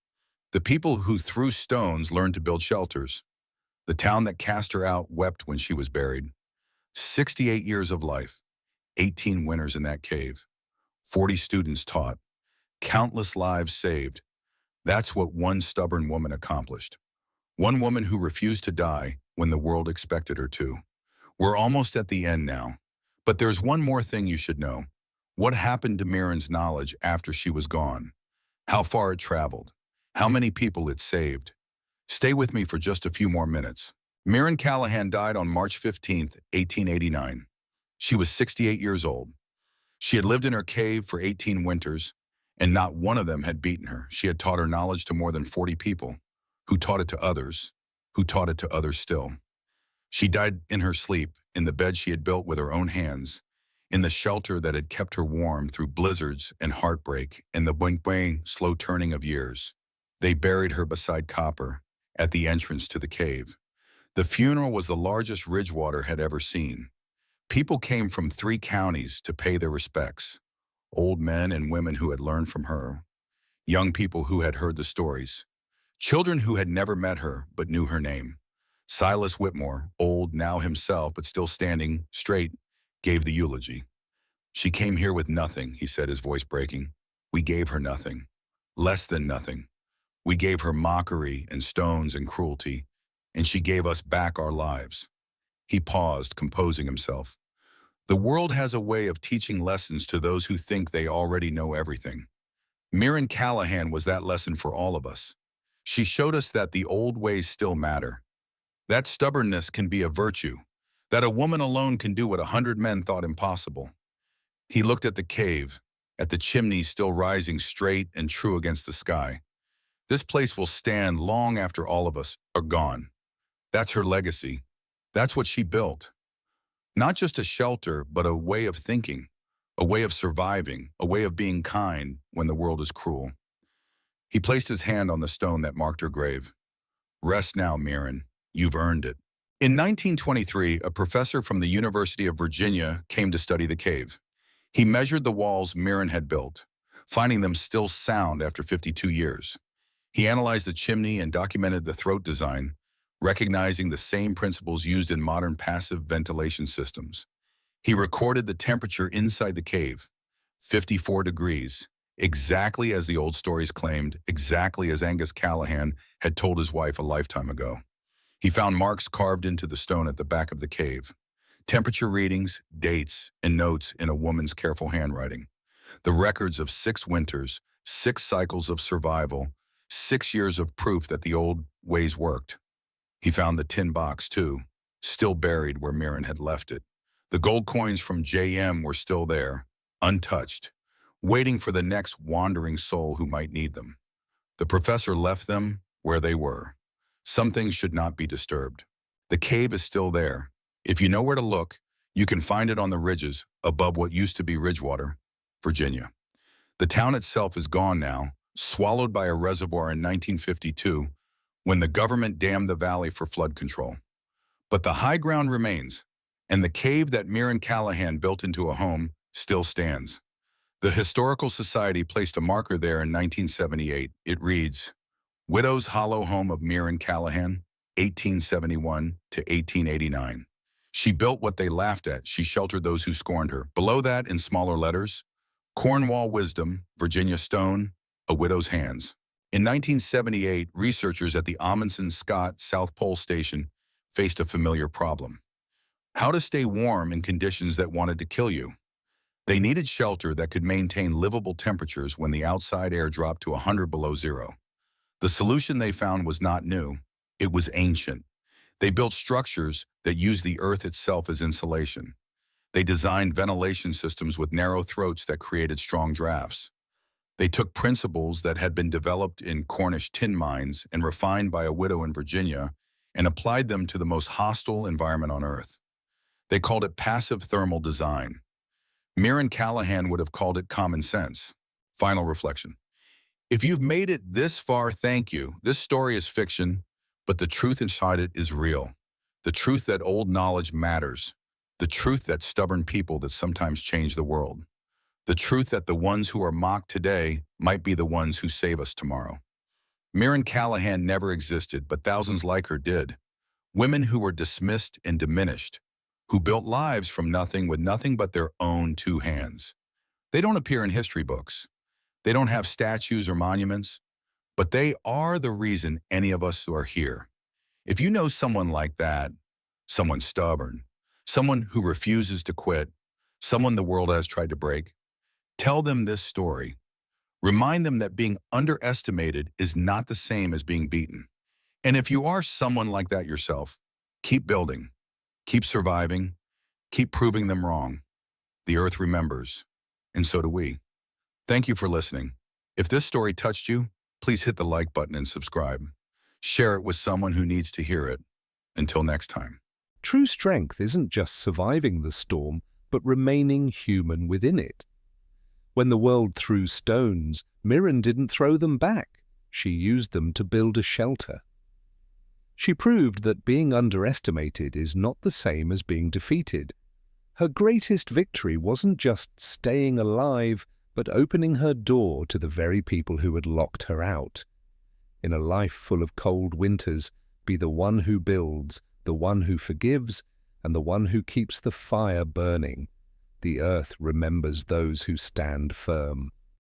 The people who threw stones learned to build shelters. The town that cast her out wept when she was buried. 68 years of life, 18 winters in that cave, 40 students taught, countless lives saved. That's what one stubborn woman accomplished. One woman who refused to die when the world expected her to. We're almost at the end now. But there's one more thing you should know. What happened to Mirren's knowledge after she was gone? How far it traveled? How many people it saved? Stay with me for just a few more minutes. Mirren Callahan died on March 15, 1889. She was 68 years old. She had lived in her cave for 18 winters, and not one of them had beaten her. She had taught her knowledge to more than 40 people, who taught it to others, who taught it to others still. She died in her sleep, in the bed she had built with her own hands, in the shelter that had kept her warm through blizzards and heartbreak and the boing-boing slow turning of years. They buried her beside copper, at the entrance to the cave. The funeral was the largest Ridgewater had ever seen. People came from 3 counties to pay their respects. Old men and women who had learned from her, young people who had heard the stories, children who had never met her but knew her name. Silas Whitmore, old now himself but still standing straight, gave the eulogy. "She came here with nothing," he said, his voice breaking. "We gave her nothing. Less than nothing. We gave her mockery and stones and cruelty, and she gave us back our lives." He paused, composing himself. The world has a way of teaching lessons to those who think they already know everything. Mirren Callahan was that lesson for all of us. She showed us that the old ways still matter. That stubbornness can be a virtue. That a woman alone can do what 100 men thought impossible. He looked at the cave, at the chimney still rising straight and true against the sky. This place will stand long after all of us are gone. That's her legacy. That's what she built. Not just a shelter, but a way of thinking, a way of surviving, a way of being kind when the world is cruel. He placed his hand on the stone that marked her grave. "Rest now, Mirren. You've earned it." In 1923, a professor from the University of Virginia came to study the cave. He measured the walls Mirren had built, finding them still sound after 52 years. He analyzed the chimney and documented the throat design, recognizing the same principles used in modern passive ventilation systems. He recorded the temperature inside the cave, 54 degrees, exactly as the old stories claimed, exactly as Angus Callahan had told his wife a lifetime ago. He found marks carved into the stone at the back of the cave, temperature readings, dates, and notes in a woman's careful handwriting. The records of 6 winters, 6 cycles of survival, 6 years of proof that the old ways worked. He found the tin box, too, still buried where Mirren had left it. The gold coins from JM were still there, untouched, waiting for the next wandering soul who might need them. The professor left them where they were. Some things should not be disturbed. The cave is still there. If you know where to look, you can find it on the ridges above what used to be Ridgewater, Virginia. The town itself is gone now, swallowed by a reservoir in 1952 when the government dammed the valley for flood control. But the high ground remains, and the cave that Mirren Callahan built into a home still stands. The Historical Society placed a marker there in 1978. It reads, "Widow's Hollow Home of Mirren Callahan, 1871 to 1889. She built what they laughed at. She sheltered those who scorned her." Below that, in smaller letters, "Cornwall Wisdom, Virginia Stone, a Widow's Hands." In 1978, researchers at the Amundsen-Scott South Pole Station faced a familiar problem: how to stay warm in conditions that wanted to kill you. They needed shelter that could maintain livable temperatures when the outside air dropped to 100 below zero. The solution they found was not new. It was ancient. They built structures that used the earth itself as insulation. They designed ventilation systems with narrow throats that created strong drafts. They took principles that had been developed in Cornish tin mines and refined by a widow in Virginia and applied them to the most hostile environment on Earth. They called it passive thermal design. Mirren Callahan would have called it common sense. Final reflection. If you've made it this far, thank you. This story is fiction, but the truth inside it is real. The truth that old knowledge matters. The truth that stubborn people that sometimes change the world. The truth that the ones who are mocked today might be the ones who save us tomorrow. Mirren Callahan never existed, but thousands like her did. Women who were dismissed and diminished, who built lives from nothing with nothing but their own 2 hands. They don't appear in history books. They don't have statues or monuments, but they are the reason any of us are here. If you know someone like that, someone stubborn, someone who refuses to quit, someone the world has tried to break, tell them this story. Remind them that being underestimated is not the same as being beaten. And if you are someone like that yourself, keep building, keep surviving, keep proving them wrong. The earth remembers, and so do we. Thank you for listening. If this story touched you, please hit the like button and subscribe. Share it with someone who needs to hear it. Until next time. True strength isn't just surviving the storm, but remaining human within it. When the world threw stones, Mirren didn't throw them back. She used them to build a shelter. She proved that being underestimated is not the same as being defeated. Her greatest victory wasn't just staying alive, but opening her door to the very people who had locked her out. In a life full of cold winters, be the one who builds, the one who forgives, and the one who keeps the fire burning. The earth remembers those who stand firm.